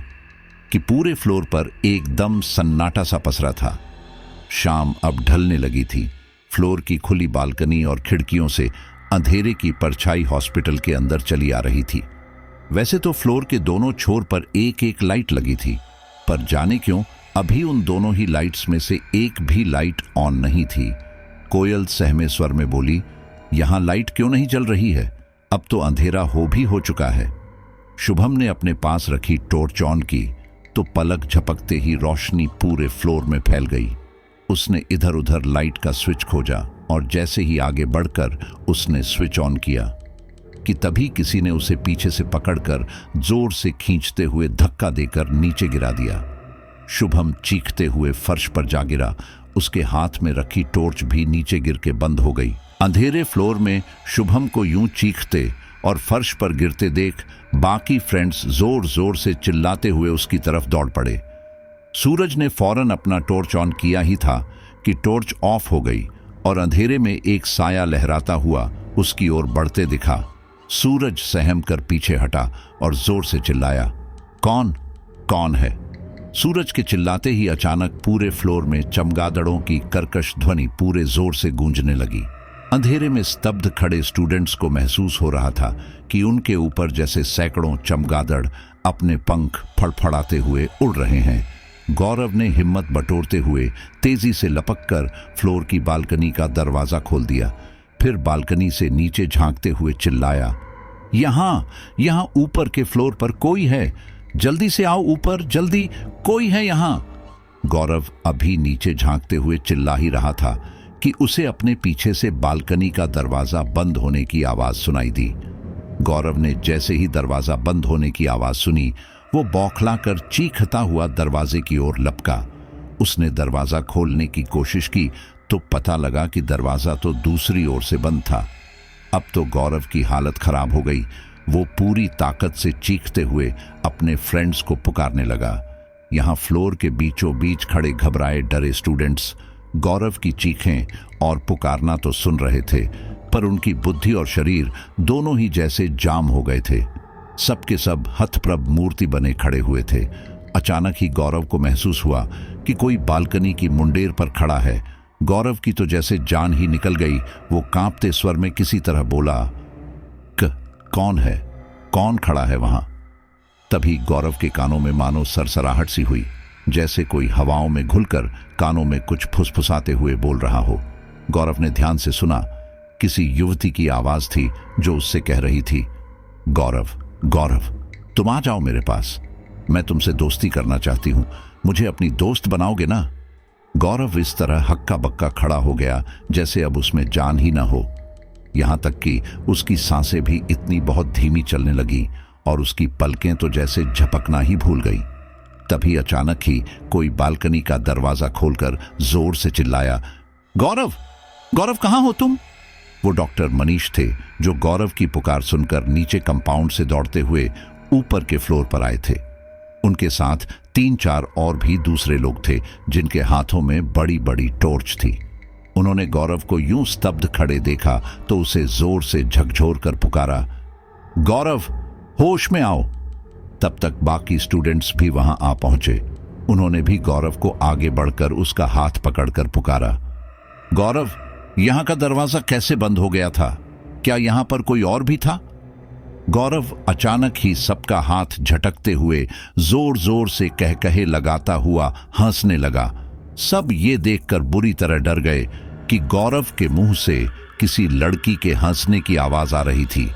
कि पूरे फ्लोर पर एकदम सन्नाटा सा पसरा था। शाम अब ढलने लगी थी। फ्लोर की खुली बालकनी और खिड़कियों से अंधेरे की परछाई हॉस्पिटल के अंदर चली आ रही थी। वैसे तो फ्लोर के दोनों छोर पर एक एक लाइट लगी थी, पर जाने क्यों अभी उन दोनों ही लाइट्स में से एक भी लाइट ऑन नहीं थी। कोयल सहमे स्वर में बोली, यहां लाइट क्यों नहीं जल रही है? अब तो अंधेरा हो चुका है। शुभम ने अपने पास रखी टॉर्च ऑन की तो पलक झपकते ही रोशनी पूरे फ्लोर में फैल गई। उसने इधर उधर लाइट का स्विच खोजा और जैसे ही आगे बढ़कर उसने स्विच ऑन किया कि तभी किसी ने उसे पीछे से पकड़कर जोर से खींचते हुए धक्का देकर नीचे गिरा दिया। शुभम चीखते हुए फर्श पर जा गिरा। उसके हाथ में रखी टॉर्च भी नीचे गिर के बंद हो गई। अंधेरे फ्लोर में शुभम को यूं चीखते और फर्श पर गिरते देख बाकी फ्रेंड्स जोर जोर से चिल्लाते हुए उसकी तरफ दौड़ पड़े। सूरज ने फौरन अपना टॉर्च ऑन किया ही था कि टॉर्च ऑफ हो गई और अंधेरे में एक साया लहराता हुआ उसकी ओर बढ़ते दिखा। सूरज सहम कर पीछे हटा और जोर से चिल्लाया, कौन कौन है? सूरज के चिल्लाते ही अचानक पूरे फ्लोर में चमगादड़ों की कर्कश ध्वनि पूरे जोर से गूंजने लगी। अंधेरे में स्तब्ध खड़े स्टूडेंट्स को महसूस हो रहा था कि उनके ऊपर जैसे सैकड़ों चमगादड़ अपने पंख फड़फड़ाते हुए उड़ रहे हैं। गौरव ने हिम्मत बटोरते हुए तेजी से लपककर फ्लोर की बालकनी का दरवाजा खोल दिया। फिर बालकनी से नीचे झांकते हुए चिल्लाया, यहाँ ऊपर के फ्लोर पर कोई है, जल्दी से आओ ऊपर, जल्दी, कोई है यहाँ। गौरव अभी नीचे झांकते हुए चिल्ला ही रहा था कि उसे अपने पीछे से बालकनी का दरवाजा बंद होने की आवाज सुनाई दी। गौरव ने जैसे ही दरवाजा बंद होने की आवाज सुनी, वो बौखलाकर चीखता हुआ दरवाजे की ओर लपका। उसने दरवाजा खोलने की कोशिश की तो पता लगा कि दरवाजा तो दूसरी ओर से बंद था। अब तो गौरव की हालत खराब हो गई। वो पूरी ताकत से चीखते हुए अपने फ्रेंड्स को पुकारने लगा। यहाँ फ्लोर के बीचों बीच खड़े घबराए डरे स्टूडेंट्स गौरव की चीखें और पुकारना तो सुन रहे थे, पर उनकी बुद्धि और शरीर दोनों ही जैसे जाम हो गए थे। सबके सब हथप्रभ मूर्ति बने खड़े हुए थे। अचानक ही गौरव को महसूस हुआ कि कोई बालकनी की मुंडेर पर खड़ा है। गौरव की तो जैसे जान ही निकल गई। वो कांपते स्वर में किसी तरह बोला, कौन है? कौन खड़ा है वहां? तभी गौरव के कानों में मानो सरसराहट सी हुई, जैसे कोई हवाओं में घुलकर कानों में कुछ फुसफुसाते हुए बोल रहा हो। गौरव ने ध्यान से सुना। किसी युवती की आवाज थी जो उससे कह रही थी, गौरव, गौरव, तुम आ जाओ मेरे पास, मैं तुमसे दोस्ती करना चाहती हूं, मुझे अपनी दोस्त बनाओगे ना? गौरव इस तरह हक्का बक्का खड़ा हो गया जैसे अब उसमें जान ही ना हो। यहां तक कि उसकी सांसें भी इतनी बहुत धीमी चलने लगी और उसकी पलकें तो जैसे झपकना ही भूल गई। तभी अचानक ही कोई बालकनी का दरवाजा खोलकर जोर से चिल्लाया, गौरव, गौरव, कहां हो तुम? वो डॉक्टर मनीष थे, जो गौरव की पुकार सुनकर नीचे कंपाउंड से दौड़ते हुए ऊपर के फ्लोर पर आए थे। उनके साथ 3-4 और भी दूसरे लोग थे जिनके हाथों में बड़ी बड़ी टॉर्च थी। उन्होंने गौरव को यूं स्तब्ध खड़े देखा तो उसे जोर से झकझोर कर पुकारा, गौरव, होश में आओ। तब तक बाकी स्टूडेंट्स भी वहां आ पहुंचे। उन्होंने भी गौरव को आगे बढ़कर उसका हाथ पकड़कर पुकारा, गौरव, यहां का दरवाजा कैसे बंद हो गया था? क्या यहां पर कोई और भी था? गौरव अचानक ही सबका हाथ झटकते हुए जोर जोर से कह कहे लगाता हुआ हंसने लगा। सब ये देखकर बुरी तरह डर गए कि गौरव के मुंह से किसी लड़की के हंसने की आवाज आ रही थी।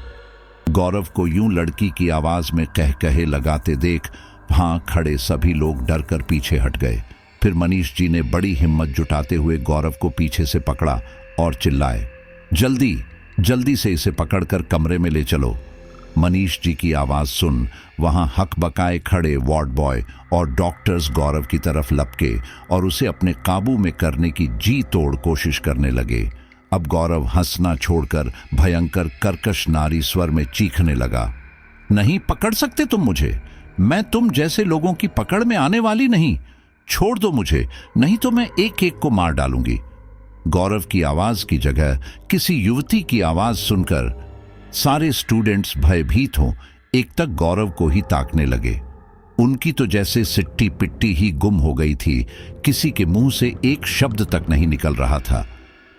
गौरव को यूं लड़की की आवाज में कह कहे लगाते देख वहां खड़े सभी लोग डरकर पीछे हट गए। फिर मनीष जी ने बड़ी हिम्मत जुटाते हुए गौरव को पीछे से पकड़ा और चिल्लाए, जल्दी, जल्दी से इसे पकड़कर कमरे में ले चलो। मनीष जी की आवाज सुन वहां हकबकाए खड़े वार्ड बॉय और डॉक्टर्स गौरव की तरफ लपके और उसे अपने काबू में करने की जी तोड़ कोशिश करने लगे। अब गौरव हंसना छोड़कर भयंकर कर्कश नारी स्वर में चीखने लगा, नहीं पकड़ सकते तुम मुझे, मैं तुम जैसे लोगों की पकड़ में आने वाली नहीं, छोड़ दो मुझे, नहीं तो मैं एक एक को मार डालूंगी। गौरव की आवाज की जगह किसी युवती की आवाज सुनकर सारे स्टूडेंट्स भयभीत हों एकटक गौरव को ही ताकने लगे। उनकी तो जैसे सिट्टी पिट्टी ही गुम हो गई थी, किसी के मुंह से एक शब्द तक नहीं निकल रहा था।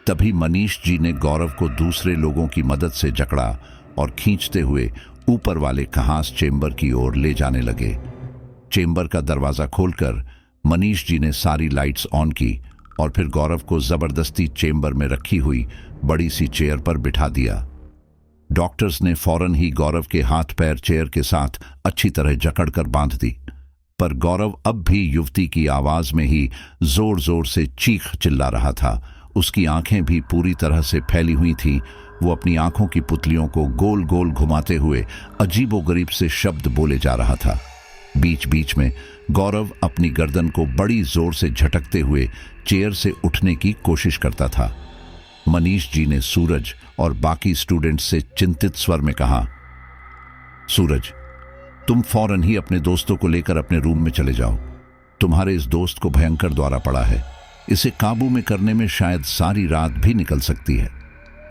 तभी मनीष जी ने गौरव को दूसरे लोगों की मदद से जकड़ा और खींचते हुए ऊपर वाले कहास चेंबर की ओर ले जाने लगे। चेंबर का दरवाजा खोलकर मनीष जी ने सारी लाइट्स ऑन की और फिर गौरव को जबरदस्ती चेंबर में रखी हुई बड़ी सी चेयर पर बिठा दिया। डॉक्टर्स ने फौरन ही गौरव के हाथ पैर चेयर के साथ अच्छी तरह जकड़कर बांध दी, पर गौरव अब भी युवती की आवाज में ही जोर जोर से चीख चिल्ला रहा था। उसकी आंखें भी पूरी तरह से फैली हुई थीं। वो अपनी आंखों की पुतलियों को गोल गोल घुमाते हुए अजीबोगरीब से शब्द बोले जा रहा था। बीच बीच में गौरव अपनी गर्दन को बड़ी जोर से झटकते हुए चेयर से उठने की कोशिश करता था। मनीष जी ने सूरज और बाकी स्टूडेंट्स से चिंतित स्वर में कहा, सूरज, तुम फौरन ही अपने दोस्तों को लेकर अपने रूम में चले जाओ। तुम्हारे इस दोस्त को भयंकर द्वारा पड़ा है, इसे काबू में करने में शायद सारी रात भी निकल सकती है।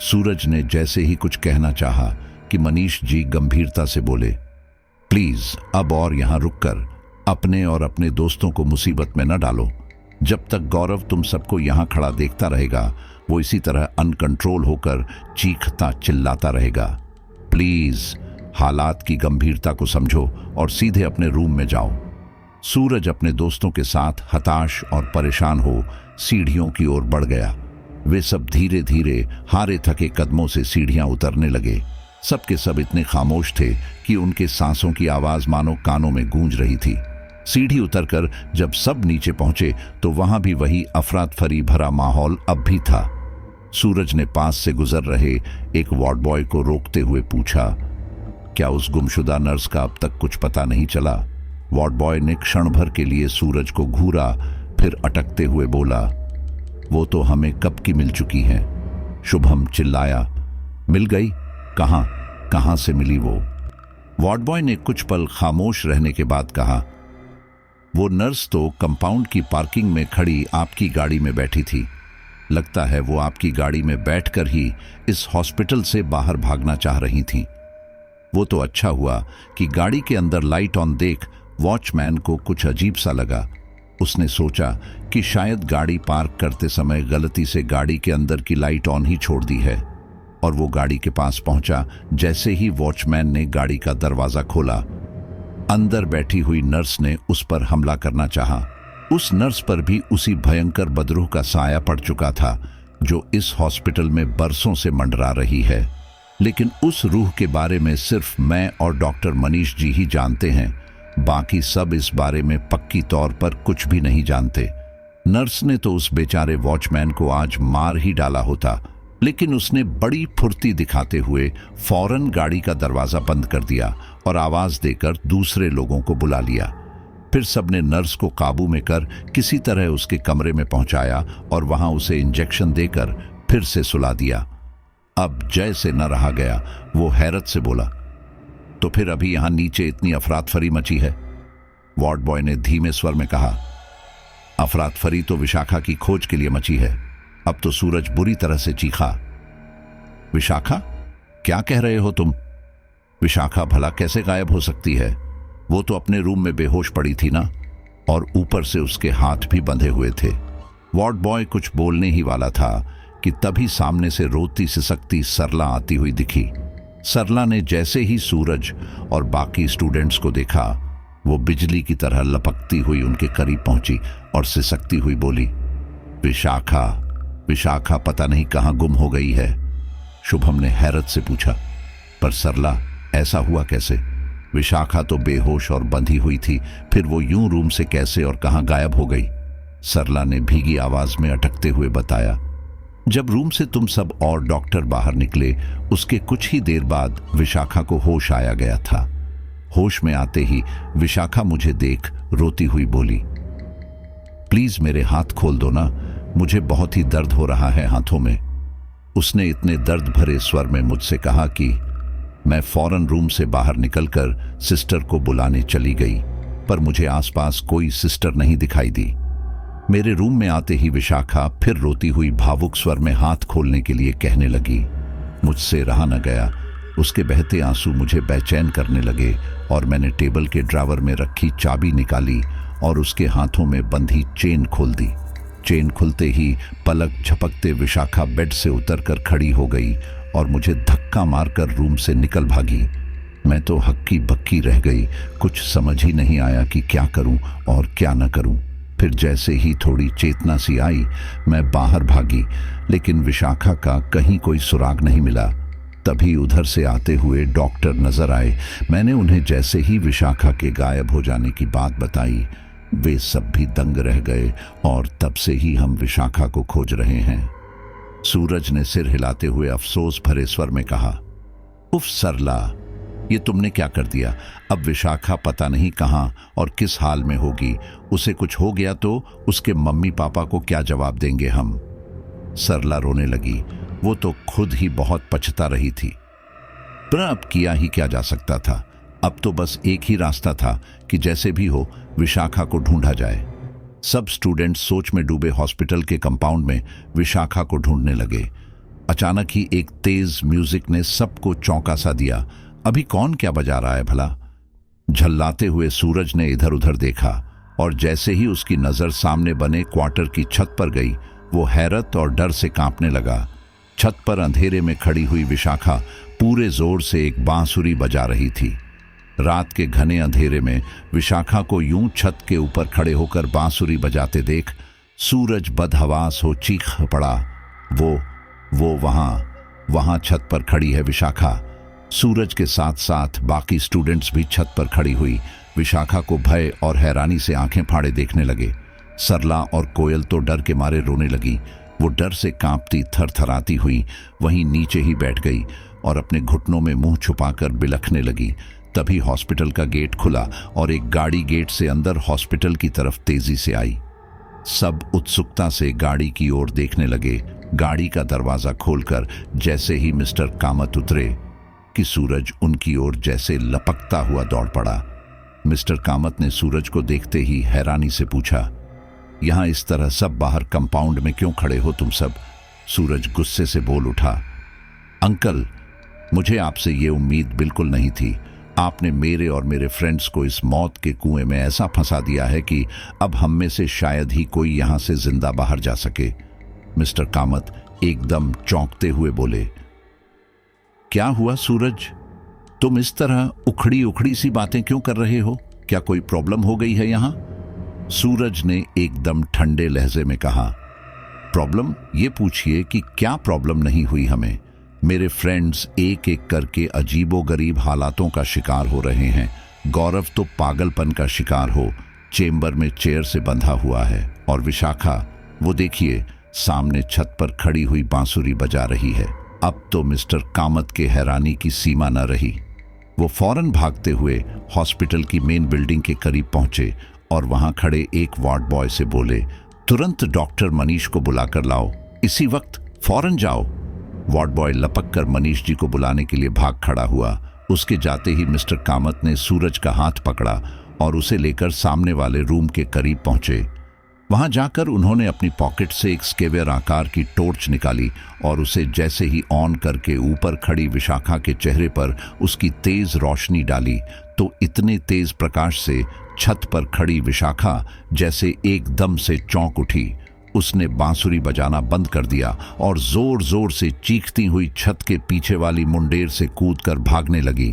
सूरज ने जैसे ही कुछ कहना चाहा कि मनीष जी गंभीरता से बोले, प्लीज अब और यहां रुककर अपने और अपने दोस्तों को मुसीबत में न डालो। जब तक गौरव तुम सबको यहां खड़ा देखता रहेगा, वो इसी तरह अनकंट्रोल होकर चीखता चिल्लाता रहेगा। प्लीज हालात की गंभीरता को समझो और सीधे अपने रूम में जाओ। सूरज अपने दोस्तों के साथ हताश और परेशान हो सीढ़ियों की ओर बढ़ गया। वे सब धीरे धीरे हारे थके कदमों से सीढ़ियां उतरने लगे। सबके सब इतने खामोश थे कि उनके सांसों की आवाज मानो कानों में गूंज रही थी। सीढ़ी उतरकर जब सब नीचे पहुंचे तो वहां भी वही अफरातफरी भरा माहौल अब भी था। सूरज ने पास से गुजर रहे एक वार्ड बॉय को रोकते हुए पूछा, क्या उस गुमशुदा नर्स का अब तक कुछ पता नहीं चला? वार्ड बॉय ने क्षण भर के लिए सूरज को घूरा, फिर अटकते हुए बोला, वो तो हमें कब की मिल चुकी है। शुभम चिल्लाया, मिल गई? कहां कहां से मिली वो? वार्ड बॉय ने कुछ पल खामोश रहने के बाद कहा, वो नर्स तो कंपाउंड की पार्किंग में खड़ी आपकी गाड़ी में बैठी थी। लगता है वो आपकी गाड़ी में बैठकर ही इस हॉस्पिटल से बाहर भागना चाह रही थी। वो तो अच्छा हुआ कि गाड़ी के अंदर लाइट ऑन देख वॉचमैन को कुछ अजीब सा लगा। उसने सोचा कि शायद गाड़ी पार्क करते समय गलती से गाड़ी के अंदर की लाइट ऑन ही छोड़ दी है, और वो गाड़ी के पास पहुंचा। जैसे ही वॉचमैन ने गाड़ी का दरवाजा खोला, अंदर बैठी हुई नर्स ने उस पर हमला करना चाहा। उस नर्स पर भी उसी भयंकर बदरूह का साया पड़ चुका था जो इस हॉस्पिटल में बरसों से मंडरा रही है। लेकिन उस रूह के बारे में सिर्फ मैं और डॉक्टर मनीष जी ही जानते हैं। बाकी सब इस बारे में पक्की तौर पर कुछ भी नहीं जानते। नर्स ने तो उस बेचारे वॉचमैन को आज मार ही डाला होता, लेकिन उसने बड़ी फुर्ती दिखाते हुए फौरन गाड़ी का दरवाजा बंद कर दिया और आवाज देकर दूसरे लोगों को बुला लिया। फिर सबने नर्स को काबू में कर किसी तरह उसके कमरे में पहुंचाया और वहां उसे इंजेक्शन देकर फिर से सुला दिया। अब जैसे न रहा गया, वो हैरत से बोला, तो फिर अभी यहां नीचे इतनी अफरातफरी मची है? वार्ड बॉय ने धीमे स्वर में कहा, अफरातफरी तो विशाखा की खोज के लिए मची है। अब तो सूरज बुरी तरह से चीखा, विशाखा? क्या कह रहे हो तुम? विशाखा भला कैसे गायब हो सकती है? वो तो अपने रूम में बेहोश पड़ी थी ना, और ऊपर से उसके हाथ भी बंधे हुए थे। वार्ड बॉय कुछ बोलने ही वाला था कि तभी सामने से रोती सिसकती सरला आती हुई दिखी। सरला ने जैसे ही सूरज और बाकी स्टूडेंट्स को देखा, वो बिजली की तरह लपकती हुई उनके करीब पहुंची और सिसकती हुई बोली, विशाखा, विशाखा पता नहीं कहां गुम हो गई है। शुभम ने हैरत से पूछा, पर सरला ऐसा हुआ कैसे? विशाखा तो बेहोश और बंधी हुई थी, फिर वो यूं रूम से कैसे और कहां गायब हो गई? सरला ने भीगी आवाज में अटकते हुए बताया, जब रूम से तुम सब और डॉक्टर बाहर निकले, उसके कुछ ही देर बाद विशाखा को होश आया गया था। होश में आते ही विशाखा मुझे देख रोती हुई बोली, प्लीज मेरे हाथ खोल दो ना, मुझे बहुत ही दर्द हो रहा है हाथों में। उसने इतने दर्द भरे स्वर में मुझसे कहा कि मैं फौरन रूम से बाहर निकलकर सिस्टर को बुलाने चली गई, पर मुझे आसपास कोई सिस्टर नहीं दिखाई दी। मेरे रूम में आते ही विशाखा फिर रोती हुई भावुक स्वर में हाथ खोलने के लिए कहने लगी। मुझसे रहा न गया, उसके बहते आंसू मुझे बेचैन करने लगे और मैंने टेबल के ड्रावर में रखी चाबी निकाली और उसके हाथों में बंधी चेन खोल दी। चेन खुलते ही पलक झपकते विशाखा बेड से उतरकर खड़ी हो गई और मुझे धक्का मारकर रूम से निकल भागी। मैं तो हक्की बक्की रह गई, कुछ समझ ही नहीं आया कि क्या करूं और क्या न करूं। फिर जैसे ही थोड़ी चेतना सी आई, मैं बाहर भागी, लेकिन विशाखा का कहीं कोई सुराग नहीं मिला। तभी उधर से आते हुए डॉक्टर नजर आए। मैंने उन्हें जैसे ही विशाखा के गायब हो जाने की बात बताई, वे सब भी दंग रह गए और तब से ही हम विशाखा को खोज रहे हैं। सूरज ने सिर हिलाते हुए अफसोस भरे स्वर में कहा, उफ सरला, ये तुमने क्या कर दिया? अब विशाखा पता नहीं कहां और किस हाल में होगी। उसे कुछ हो गया तो उसके मम्मी पापा को क्या जवाब देंगे हम? सरला रोने लगी। वो तो खुद ही बहुत पछता रही थी, पर अब किया ही क्या जा सकता था। अब तो बस एक ही रास्ता था कि जैसे भी हो विशाखा को ढूंढा जाए। सब स्टूडेंट्स सोच में डूबे हॉस्पिटल के कंपाउंड में विशाखा को ढूंढने लगे। अचानक ही एक तेज म्यूजिक ने सबको चौंका सा दिया। अभी कौन क्या बजा रहा है भला? झल्लाते हुए सूरज ने इधर उधर देखा और जैसे ही उसकी नजर सामने बने क्वार्टर की छत पर गई, वो हैरत और डर से कांपने लगा। छत पर अंधेरे में खड़ी हुई विशाखा पूरे जोर से एक बांसुरी बजा रही थी। रात के घने अंधेरे में विशाखा को यूं छत के ऊपर खड़े होकर बांसुरी बजाते देख सूरज बदहवास हो चीख पड़ा। वो वहां छत पर खड़ी है विशाखा। सूरज के साथ साथ बाकी स्टूडेंट्स भी छत पर खड़ी हुई विशाखा को भय और हैरानी से आंखें फाड़े देखने लगे। सरला और कोयल तो डर के मारे रोने लगी। वो डर से कांपती थरथराती हुई वहीं नीचे ही बैठ गई और अपने घुटनों में मुंह छुपाकर बिलखने लगी। तभी हॉस्पिटल का गेट खुला और एक गाड़ी गेट से अंदर हॉस्पिटल की तरफ तेजी से आई। सब उत्सुकता से गाड़ी की ओर देखने लगे। गाड़ी का दरवाजा खोलकर जैसे ही मिस्टर कामत उतरे कि सूरज उनकी ओर जैसे लपकता हुआ दौड़ पड़ा। मिस्टर कामत ने सूरज को देखते ही हैरानी से पूछा, यहां इस तरह सब बाहर कंपाउंड में क्यों खड़े हो तुम सब? सूरज गुस्से से बोल उठा, अंकल, मुझे आपसे ये उम्मीद बिल्कुल नहीं थी। आपने मेरे और मेरे फ्रेंड्स को इस मौत के कुएं में ऐसा फंसा दिया है कि अब हम में से शायद ही कोई यहां से जिंदा बाहर जा सके। मिस्टर कामत एकदम चौंकते हुए बोले, क्या हुआ सूरज? तुम इस तरह उखड़ी उखड़ी सी बातें क्यों कर रहे हो? क्या कोई प्रॉब्लम हो गई है यहां? सूरज ने एकदम ठंडे लहजे में कहा, प्रॉब्लम? ये पूछिए कि क्या प्रॉब्लम नहीं हुई हमें। मेरे फ्रेंड्स एक एक करके अजीबोगरीब हालातों का शिकार हो रहे हैं। गौरव तो पागलपन का शिकार हो चेंबर में चेयर से बंधा हुआ है और विशाखा वो देखिए सामने छत पर खड़ी हुई बांसुरी बजा रही है। अब तो मिस्टर कामत के हैरानी की सीमा न रही। वो फौरन भागते हुए हॉस्पिटल की मेन बिल्डिंग के करीब पहुंचे और वहां खड़े एक वार्ड बॉय से बोले, तुरंत डॉक्टर मनीष को बुलाकर लाओ, इसी वक्त, फौरन जाओ। वार्ड बॉय लपक कर मनीष जी को बुलाने के लिए भाग खड़ा हुआ। उसके जाते ही मिस्टर कामत ने सूरज का हाथ पकड़ा और उसे लेकर सामने वाले रूम के करीब पहुंचे। वहां जाकर उन्होंने अपनी पॉकेट से एक स्केवेयर आकार की टॉर्च निकाली और उसे जैसे ही ऑन करके ऊपर खड़ी विशाखा के चेहरे पर उसकी तेज रोशनी डाली तो इतने तेज प्रकाश से छत पर खड़ी विशाखा जैसे एकदम से चौंक उठी। उसने बांसुरी बजाना बंद कर दिया और जोर जोर से चीखती हुई छत के पीछे वाली मुंडेर से कूदकर भागने लगी।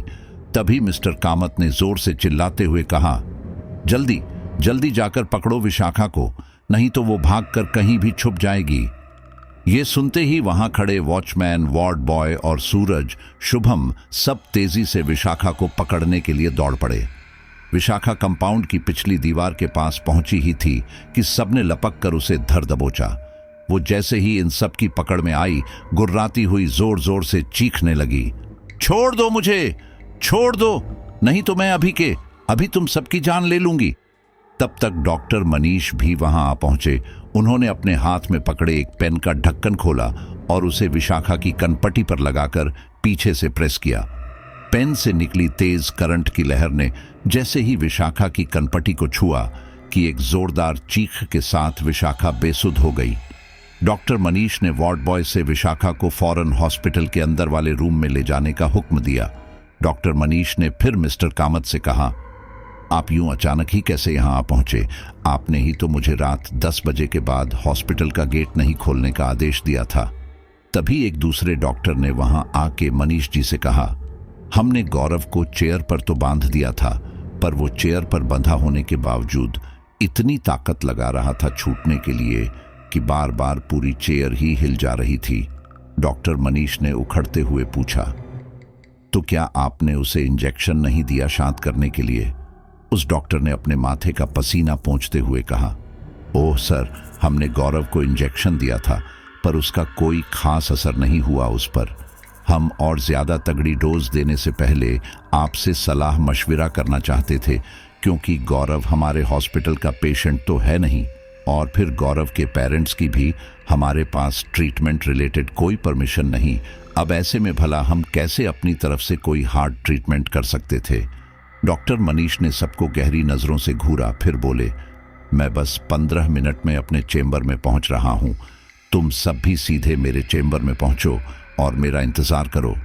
तभी मिस्टर कामत ने जोर से चिल्लाते हुए कहा, जल्दी जल्दी जाकर पकड़ो विशाखा को, नहीं तो वो भागकर कहीं भी छुप जाएगी। ये सुनते ही वहां खड़े वॉचमैन, वार्ड बॉय और सूरज, शुभम सब तेजी से विशाखा को पकड़ने के लिए दौड़ पड़े। विशाखा कंपाउंड की पिछली दीवार के पास पहुंची ही थी कि सबने लपक कर उसे धर दबोचा। वो जैसे ही इन सब की पकड़ में आई, गुर्राती हुई जोर जोर से चीखने लगी, छोड़ दो मुझे, छोड़ दो, नहीं तो मैं अभी तुम सबकी जान ले लूंगी। तब तक डॉक्टर मनीष भी वहां आ पहुंचे। उन्होंने अपने हाथ में पकड़े एक पेन का ढक्कन खोला और उसे विशाखा की कनपटी पर लगाकर पीछे से प्रेस किया। पेन से निकली तेज करंट की लहर ने जैसे ही विशाखा की कनपटी को छुआ कि एक जोरदार चीख के साथ विशाखा बेसुध हो गई। डॉक्टर मनीष ने वार्ड बॉय से विशाखा को फौरन हॉस्पिटल के अंदर वाले रूम में ले जाने का हुक्म दिया। डॉक्टर मनीष ने फिर मिस्टर कामत से कहा, आप यूं अचानक ही कैसे यहां आ पहुंचे? आपने ही तो मुझे रात 10 बजे के बाद हॉस्पिटल का गेट नहीं खोलने का आदेश दिया था। तभी एक दूसरे डॉक्टर ने वहां आके मनीष जी से कहा, हमने गौरव को चेयर पर तो बांध दिया था, पर वो चेयर पर बंधा होने के बावजूद इतनी ताकत लगा रहा था छूटने के लिए कि बार बार पूरी चेयर ही हिल जा रही थी। डॉक्टर मनीष ने उखड़ते हुए पूछा, तो क्या आपने उसे इंजेक्शन नहीं दिया शांत करने के लिए? उस डॉक्टर ने अपने माथे का पसीना पोंछते हुए कहा, ओह सर, हमने गौरव को इंजेक्शन दिया था, पर उसका कोई खास असर नहीं हुआ उस पर। हम और ज्यादा तगड़ी डोज देने से पहले आपसे सलाह मशविरा करना चाहते थे, क्योंकि गौरव हमारे हॉस्पिटल का पेशेंट तो है नहीं, और फिर गौरव के पेरेंट्स की भी हमारे पास ट्रीटमेंट रिलेटेड कोई परमिशन नहीं। अब ऐसे में भला हम कैसे अपनी तरफ से कोई हार्ड ट्रीटमेंट कर सकते थे? डॉक्टर मनीष ने सबको गहरी नजरों से घूरा, फिर बोले, मैं बस 15 मिनट में अपने चेंबर में पहुंच रहा हूं, तुम सब भी सीधे मेरे चेंबर में पहुंचो और मेरा इंतजार करो।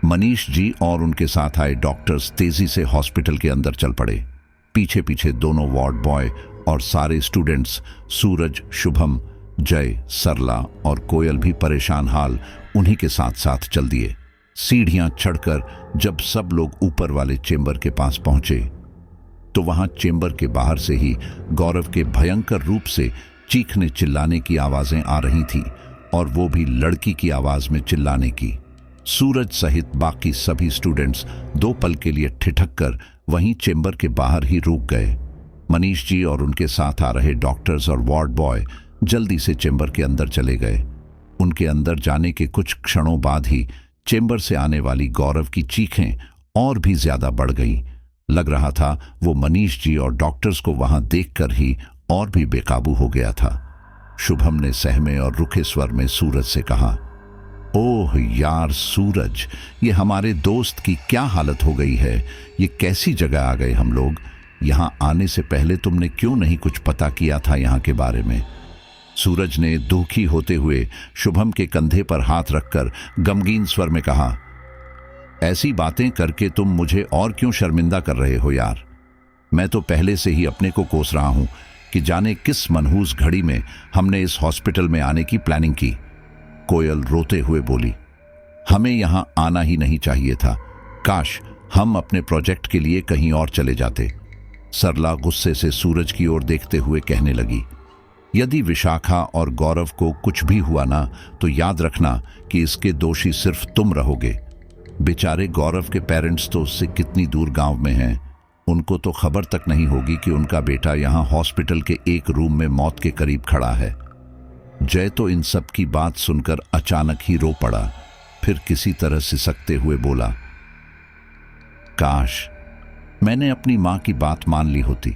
मनीष जी और उनके साथ आए डॉक्टर्स तेजी से हॉस्पिटल के अंदर चल पड़े। पीछे पीछे दोनों वार्ड बॉय और सारे स्टूडेंट्स सूरज, शुभम, जय, सरला और कोयल भी परेशान हाल उन्हीं के साथ साथ चल दिए। सीढ़ियां चढ़कर जब सब लोग ऊपर वाले चेंबर के पास पहुंचे तो वहां चेंबर के बाहर से ही गौरव के भयंकर रूप से चीखने चिल्लाने की आवाजें आ रही थी, और वो भी लड़की की आवाज में चिल्लाने की। सूरज सहित बाकी सभी स्टूडेंट्स 2 पल के लिए ठिठक कर वहीं चेंबर के बाहर ही रुक गए। मनीष जी और उनके साथ आ रहे डॉक्टर्स और वार्ड बॉय जल्दी से चेंबर के अंदर चले गए। उनके अंदर जाने के कुछ क्षणों बाद ही चेंबर से आने वाली गौरव की चीखें और भी ज्यादा बढ़ गईं। लग रहा था वो मनीष जी और डॉक्टर्स को वहां देखकर ही और भी बेकाबू हो गया था। शुभम ने सहमे और रुखे स्वर में सूरज से कहा, ओह यार सूरज, ये हमारे दोस्त की क्या हालत हो गई है। ये कैसी जगह आ गए हम लोग। यहां आने से पहले तुमने क्यों नहीं कुछ पता किया था यहां के बारे में। सूरज ने दुखी होते हुए शुभम के कंधे पर हाथ रखकर गमगीन स्वर में कहा, ऐसी बातें करके तुम मुझे और क्यों शर्मिंदा कर रहे हो यार। मैं तो पहले से ही अपने को कोस रहा हूं कि जाने किस मनहूस घड़ी में हमने इस हॉस्पिटल में आने की प्लानिंग की। कोयल रोते हुए बोली, हमें यहां आना ही नहीं चाहिए था। काश हम अपने प्रोजेक्ट के लिए कहीं और चले जाते। सरला गुस्से से सूरज की ओर देखते हुए कहने लगी, यदि विशाखा और गौरव को कुछ भी हुआ ना तो याद रखना कि इसके दोषी सिर्फ तुम रहोगे। बेचारे गौरव के पेरेंट्स तो उससे कितनी दूर गांव में हैं। उनको तो खबर तक नहीं होगी कि उनका बेटा यहां हॉस्पिटल के एक रूम में मौत के करीब खड़ा है। जय तो इन सब की बात सुनकर अचानक ही रो पड़ा, फिर किसी तरह सिसकते हुए बोला, काश मैंने अपनी मां की बात मान ली होती।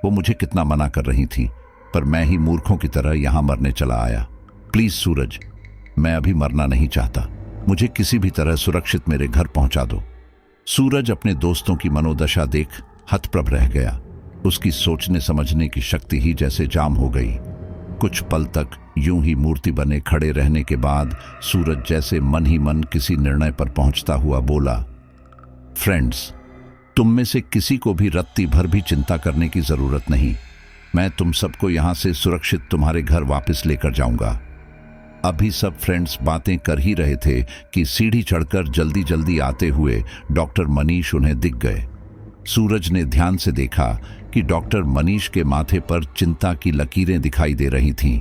वो मुझे कितना मना कर रही थी, पर मैं ही मूर्खों की तरह यहां मरने चला आया। प्लीज सूरज, मैं अभी मरना नहीं चाहता। मुझे किसी भी तरह सुरक्षित मेरे घर पहुंचा दो। सूरज अपने दोस्तों की मनोदशा देख हतप्रभ रह गया। उसकी सोचने समझने की शक्ति ही जैसे जाम हो गई। कुछ पल तक यूं ही मूर्ति बने खड़े रहने के बाद सूरज जैसे मन ही मन किसी निर्णय पर पहुंचता हुआ बोला, फ्रेंड्स, तुम में से किसी को भी रत्ती भर भी चिंता करने की जरूरत नहीं। मैं तुम सबको यहां से सुरक्षित तुम्हारे घर वापस लेकर जाऊंगा। अभी सब फ्रेंड्स बातें कर ही रहे थे कि सीढ़ी चढ़कर जल्दी जल्दी आते हुए डॉक्टर मनीष उन्हें दिख गए। सूरज ने ध्यान से देखा कि डॉक्टर मनीष के माथे पर चिंता की लकीरें दिखाई दे रही थीं।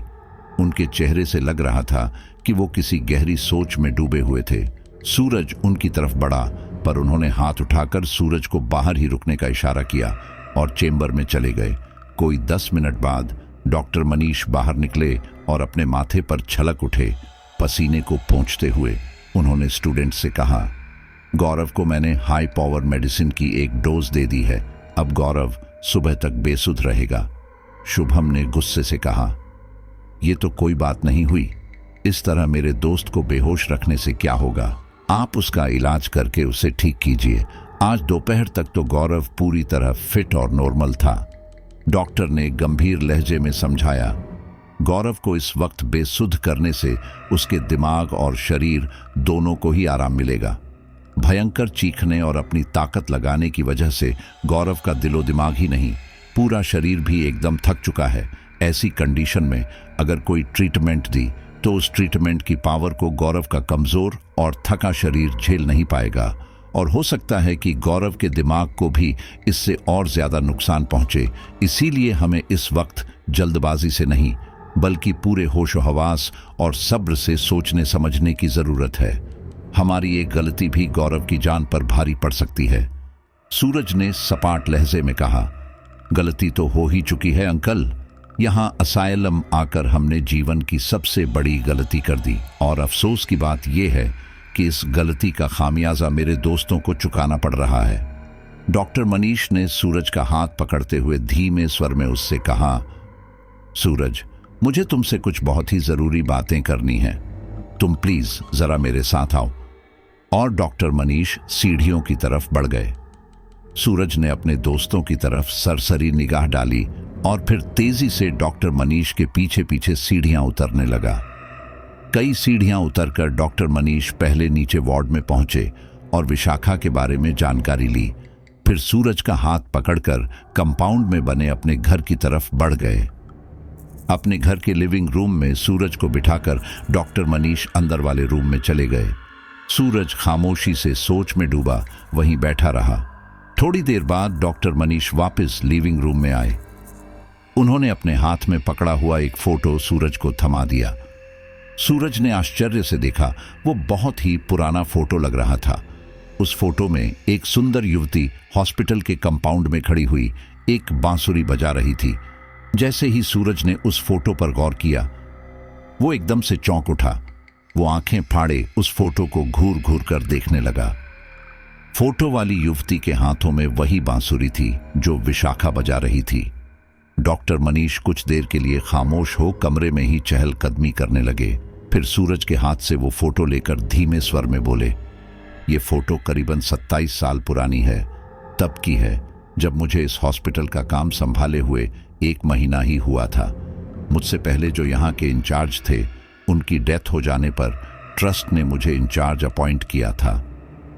उनके चेहरे से लग रहा था कि वो किसी गहरी सोच में डूबे हुए थे। सूरज उनकी तरफ बढ़ा, पर उन्होंने हाथ उठाकर सूरज को बाहर ही रुकने का इशारा किया और चेंबर में चले गए। कोई 10 मिनट बाद डॉक्टर मनीष बाहर निकले और अपने माथे पर छलक उठे पसीने को पोंछते हुए उन्होंने स्टूडेंट से कहा, गौरव को मैंने हाई पावर मेडिसिन की एक डोज दे दी है। अब गौरव सुबह तक बेसुध रहेगा। शुभम ने गुस्से से कहा, यह तो कोई बात नहीं हुई। इस तरह मेरे दोस्त को बेहोश रखने से क्या होगा। आप उसका इलाज करके उसे ठीक कीजिए। आज दोपहर तक तो गौरव पूरी तरह फिट और नॉर्मल था। डॉक्टर ने गंभीर लहजे में समझाया, गौरव को इस वक्त बेसुध करने से उसके दिमाग और शरीर दोनों को ही आराम मिलेगा। भयंकर चीखने और अपनी ताकत लगाने की वजह से गौरव का दिलो दिमाग ही नहीं, पूरा शरीर भी एकदम थक चुका है। ऐसी कंडीशन में अगर कोई ट्रीटमेंट दी तो उस ट्रीटमेंट की पावर को गौरव का कमजोर और थका शरीर झेल नहीं पाएगा, और हो सकता है कि गौरव के दिमाग को भी इससे और ज्यादा नुकसान पहुंचे। इसीलिए हमें इस वक्त जल्दबाजी से नहीं, बल्कि पूरे होशो हवास और सब्र से सोचने समझने की जरूरत है। हमारी एक गलती भी गौरव की जान पर भारी पड़ सकती है। सूरज ने सपाट लहजे में कहा, गलती तो हो ही चुकी है अंकल। यहां असाइलम आकर हमने जीवन की सबसे बड़ी गलती कर दी, और अफसोस की बात यह है कि इस गलती का खामियाजा मेरे दोस्तों को चुकाना पड़ रहा है। डॉक्टर मनीष ने सूरज का हाथ पकड़ते हुए धीमे स्वर में उससे कहा, सूरज, मुझे तुमसे कुछ बहुत ही जरूरी बातें करनी हैं। तुम प्लीज जरा मेरे साथ आओ। और डॉक्टर मनीष सीढ़ियों की तरफ बढ़ गए। सूरज ने अपने दोस्तों की तरफ सरसरी निगाह डाली और फिर तेजी से डॉक्टर मनीष के पीछे पीछे सीढ़ियां उतरने लगा। कई सीढ़ियां उतरकर डॉक्टर मनीष पहले नीचे वार्ड में पहुंचे और विशाखा के बारे में जानकारी ली। फिर सूरज का हाथ पकड़कर कंपाउंड में बने अपने घर की तरफ बढ़ गए। अपने घर के लिविंग रूम में सूरज को बिठाकर डॉक्टर मनीष अंदर वाले रूम में चले गए। सूरज खामोशी से सोच में डूबा वहीं बैठा रहा। थोड़ी देर बाद डॉक्टर मनीष वापस लिविंग रूम में आए। उन्होंने अपने हाथ में पकड़ा हुआ एक फोटो सूरज को थमा दिया। सूरज ने आश्चर्य से देखा, वो बहुत ही पुराना फोटो लग रहा था। उस फोटो में एक सुंदर युवती हॉस्पिटल के कंपाउंड में खड़ी हुई एक बांसुरी बजा रही थी। जैसे ही सूरज ने उस फोटो पर गौर किया, वो एकदम से चौंक उठा। वो आंखें फाड़े उस फोटो को घूर घूर कर देखने लगा। फोटो वाली युवती के हाथों में वही बांसुरी थी जो विशाखा बजा रही थी। डॉक्टर मनीष कुछ देर के लिए खामोश हो कमरे में ही चहलकदमी करने लगे। फिर सूरज के हाथ से वो फोटो लेकर धीमे स्वर में बोले, ये फोटो करीबन 27 साल पुरानी है। तब की है जब मुझे इस हॉस्पिटल का काम संभाले हुए 1 महीना ही हुआ था। मुझसे पहले जो यहाँ के इंचार्ज थे, उनकी डेथ हो जाने पर ट्रस्ट ने मुझे इंचार्ज अपॉइंट किया था।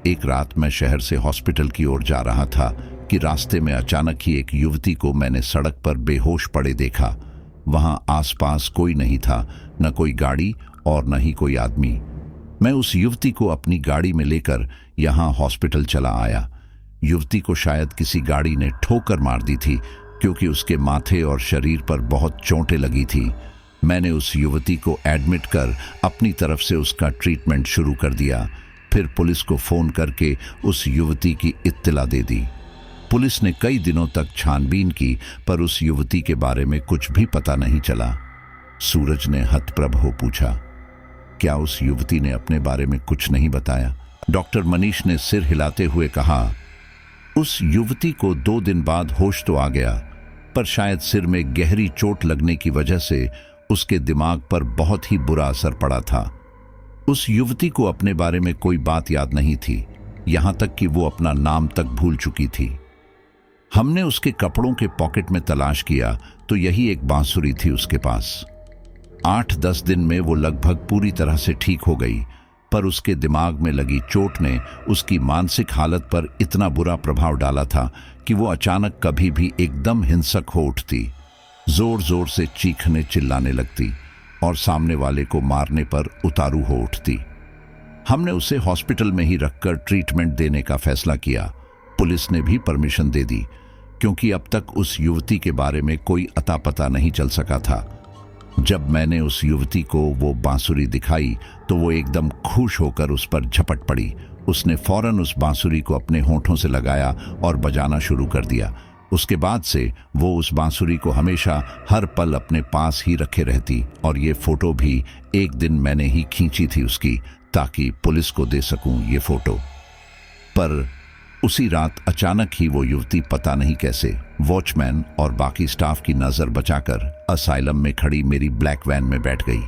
एक रात मैं शहर से हॉस्पिटल की ओर जा रहा था कि रास्ते में अचानक ही एक युवती को मैंने सड़क पर बेहोश पड़े देखा। वहां आसपास कोई नहीं था, न कोई गाड़ी और न ही कोई आदमी। मैं उस युवती को अपनी गाड़ी में लेकर यहाँ हॉस्पिटल चला आया। युवती को शायद किसी गाड़ी ने ठोकर मार दी थी, क्योंकि उसके माथे और शरीर पर बहुत चोटें लगी थी। मैंने उस युवती को एडमिट कर अपनी तरफ से उसका ट्रीटमेंट शुरू कर दिया। फिर पुलिस को फोन करके उस युवती की इत्तला दे दी। पुलिस ने कई दिनों तक छानबीन की, पर उस युवती के बारे में कुछ भी पता नहीं चला। सूरज ने हतप्रभ हो पूछा, क्या उस युवती ने अपने बारे में कुछ नहीं बताया? डॉक्टर मनीष ने सिर हिलाते हुए कहा, उस युवती को 2 दिन बाद होश तो आ गया, पर शायद सिर में गहरी चोट लगने की वजह से उसके दिमाग पर बहुत ही बुरा असर पड़ा था। उस युवती को अपने बारे में कोई बात याद नहीं थी, यहां तक कि वो अपना नाम तक भूल चुकी थी। हमने उसके कपड़ों के पॉकेट में तलाश किया तो यही एक बांसुरी थी उसके पास। 8-10 दिन में वो लगभग पूरी तरह से ठीक हो गई, पर उसके दिमाग में लगी चोट ने उसकी मानसिक हालत पर इतना बुरा प्रभाव डाला था कि वो अचानक कभी भी एकदम हिंसक हो उठती, जोर जोर से चीखने चिल्लाने लगती और सामने वाले को मारने पर उतारू हो उठती। हमने उसे हॉस्पिटल में ही रखकर ट्रीटमेंट देने का फैसला किया। पुलिस ने भी परमिशन दे दी, क्योंकि अब तक उस युवती के बारे में कोई अता पता नहीं चल सका था। जब मैंने उस युवती को वो बांसुरी दिखाई तो वो एकदम खुश होकर उस पर झपट पड़ी। उसने फौरन उस बांसुरी को अपने होठों से लगाया और बजाना शुरू कर दिया। उसके बाद से वो उस बांसुरी को हमेशा हर पल अपने पास ही रखे रहती, और ये फोटो भी एक दिन मैंने ही खींची थी उसकी, ताकि पुलिस को दे सकूं ये फोटो। पर उसी रात अचानक ही वो युवती पता नहीं कैसे वॉचमैन और बाकी स्टाफ की नजर बचाकर असाइलम में खड़ी मेरी ब्लैक वैन में बैठ गई।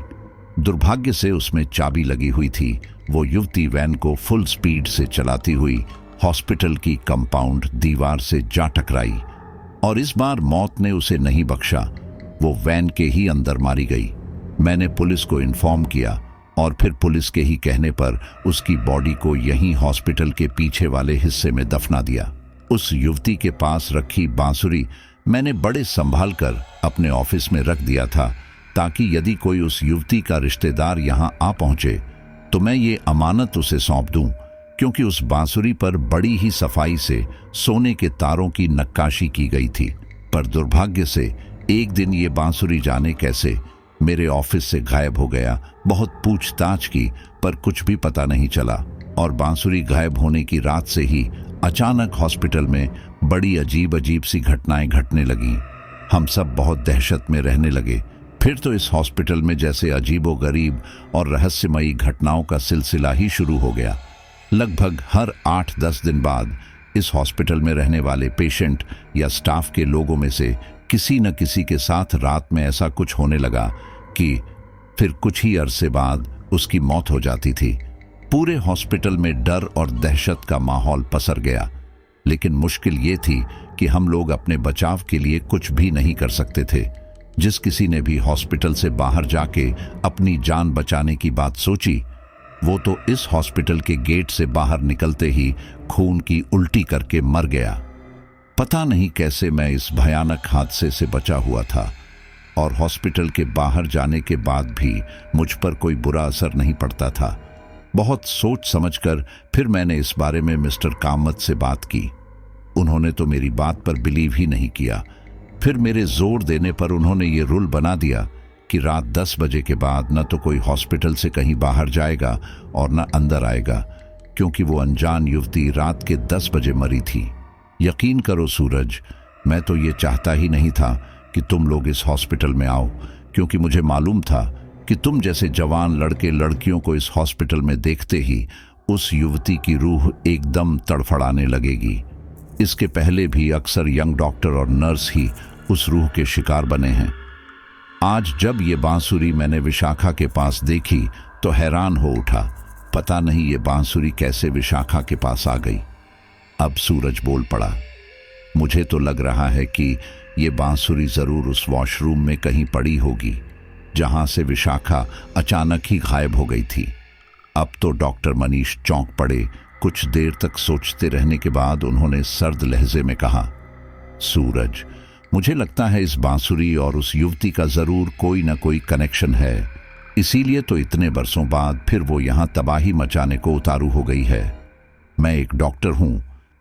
दुर्भाग्य से उसमें चाबी लगी हुई थी। वो युवती वैन को फुल स्पीड से चलाती हुई हॉस्पिटल की कंपाउंड दीवार से जा टकराई, और इस बार मौत ने उसे नहीं बख्शा, वो वैन के ही अंदर मारी गई। मैंने पुलिस को इन्फॉर्म किया, और फिर पुलिस के ही कहने पर उसकी बॉडी को यहीं हॉस्पिटल के पीछे वाले हिस्से में दफना दिया। उस युवती के पास रखी बांसुरी मैंने बड़े संभाल कर अपने ऑफिस में रख दिया था, ताकि यदि कोई उस युवती का रिश्तेदार यहां आ पहुंचे तो मैं ये अमानत उसे सौंप दूं, क्योंकि उस बांसुरी पर बड़ी ही सफाई से सोने के तारों की नक्काशी की गई थी। पर दुर्भाग्य से एक दिन ये बांसुरी जाने कैसे मेरे ऑफिस से गायब हो गया। बहुत पूछताछ की, पर कुछ भी पता नहीं चला, और बांसुरी गायब होने की रात से ही अचानक हॉस्पिटल में बड़ी अजीब अजीब सी घटनाएं घटने लगीं। हम सब बहुत दहशत में रहने लगे। फिर तो इस हॉस्पिटल में जैसे अजीबोगरीब और रहस्यमयी घटनाओं का सिलसिला ही शुरू हो गया। लगभग हर 8-10 दिन बाद इस हॉस्पिटल में रहने वाले पेशेंट या स्टाफ के लोगों में से किसी न किसी के साथ रात में ऐसा कुछ होने लगा कि फिर कुछ ही अरसे बाद उसकी मौत हो जाती थी। पूरे हॉस्पिटल में डर और दहशत का माहौल पसर गया, लेकिन मुश्किल ये थी कि हम लोग अपने बचाव के लिए कुछ भी नहीं कर सकते थे। जिस किसी ने भी हॉस्पिटल से बाहर जाके अपनी जान बचाने की बात सोची, वो तो इस हॉस्पिटल के गेट से बाहर निकलते ही खून की उल्टी करके मर गया। पता नहीं कैसे मैं इस भयानक हादसे से बचा हुआ था और हॉस्पिटल के बाहर जाने के बाद भी मुझ पर कोई बुरा असर नहीं पड़ता था। बहुत सोच समझकर फिर मैंने इस बारे में मिस्टर कामत से बात की। उन्होंने तो मेरी बात पर बिलीव ही नहीं किया। फिर मेरे जोर देने पर उन्होंने ये रूल बना दिया कि रात 10 बजे के बाद न तो कोई हॉस्पिटल से कहीं बाहर जाएगा और न अंदर आएगा, क्योंकि वो अनजान युवती रात के 10 बजे मरी थी। यकीन करो सूरज, मैं तो ये चाहता ही नहीं था कि तुम लोग इस हॉस्पिटल में आओ, क्योंकि मुझे मालूम था कि तुम जैसे जवान लड़के लड़कियों को इस हॉस्पिटल में देखते ही उस युवती की रूह एकदम तड़फड़ाने लगेगी। इसके पहले भी अक्सर यंग डॉक्टर और नर्स ही उस रूह के शिकार बने हैं। आज जब ये बांसुरी मैंने विशाखा के पास देखी तो हैरान हो उठा। पता नहीं ये बांसुरी कैसे विशाखा के पास आ गई। अब सूरज बोल पड़ा, मुझे तो लग रहा है कि ये बांसुरी जरूर उस वॉशरूम में कहीं पड़ी होगी जहां से विशाखा अचानक ही गायब हो गई थी। अब तो डॉक्टर मनीष चौंक पड़े। कुछ देर तक सोचते रहने के बाद उन्होंने सर्द लहजे में कहा, सूरज, मुझे लगता है इस बांसुरी और उस युवती का जरूर कोई ना कोई कनेक्शन है। इसीलिए तो इतने बरसों बाद फिर वो यहां तबाही मचाने को उतारू हो गई है। मैं एक डॉक्टर हूं,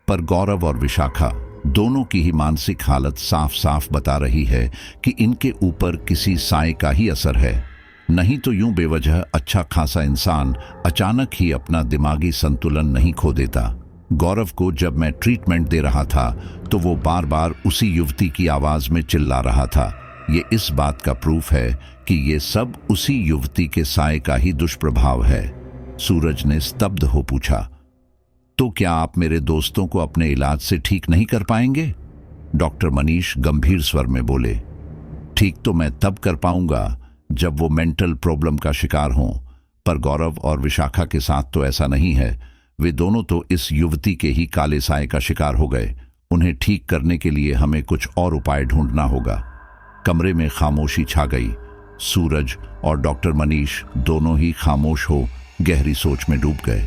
पर गौरव और विशाखा दोनों की ही मानसिक हालत साफ साफ बता रही है कि इनके ऊपर किसी साए का ही असर है। नहीं तो यूं बेवजह अच्छा खासा इंसान अचानक ही अपना दिमागी संतुलन नहीं खो देता। गौरव को जब मैं ट्रीटमेंट दे रहा था तो वो बार बार उसी युवती की आवाज में चिल्ला रहा था। ये इस बात का प्रूफ है कि ये सब उसी युवती के साए का ही दुष्प्रभाव है। सूरज ने स्तब्ध हो पूछा, तो क्या आप मेरे दोस्तों को अपने इलाज से ठीक नहीं कर पाएंगे? डॉक्टर मनीष गंभीर स्वर में बोले, ठीक तो मैं तब कर पाऊंगा जब वो मेंटल प्रॉब्लम का शिकार हों, पर गौरव और विशाखा के साथ तो ऐसा नहीं है। वे दोनों तो इस युवती के ही काले साए का शिकार हो गए। उन्हें ठीक करने के लिए हमें कुछ और उपाय ढूंढना होगा। कमरे में खामोशी छा गई। सूरज और डॉक्टर मनीष दोनों ही खामोश हो गहरी सोच में डूब गए।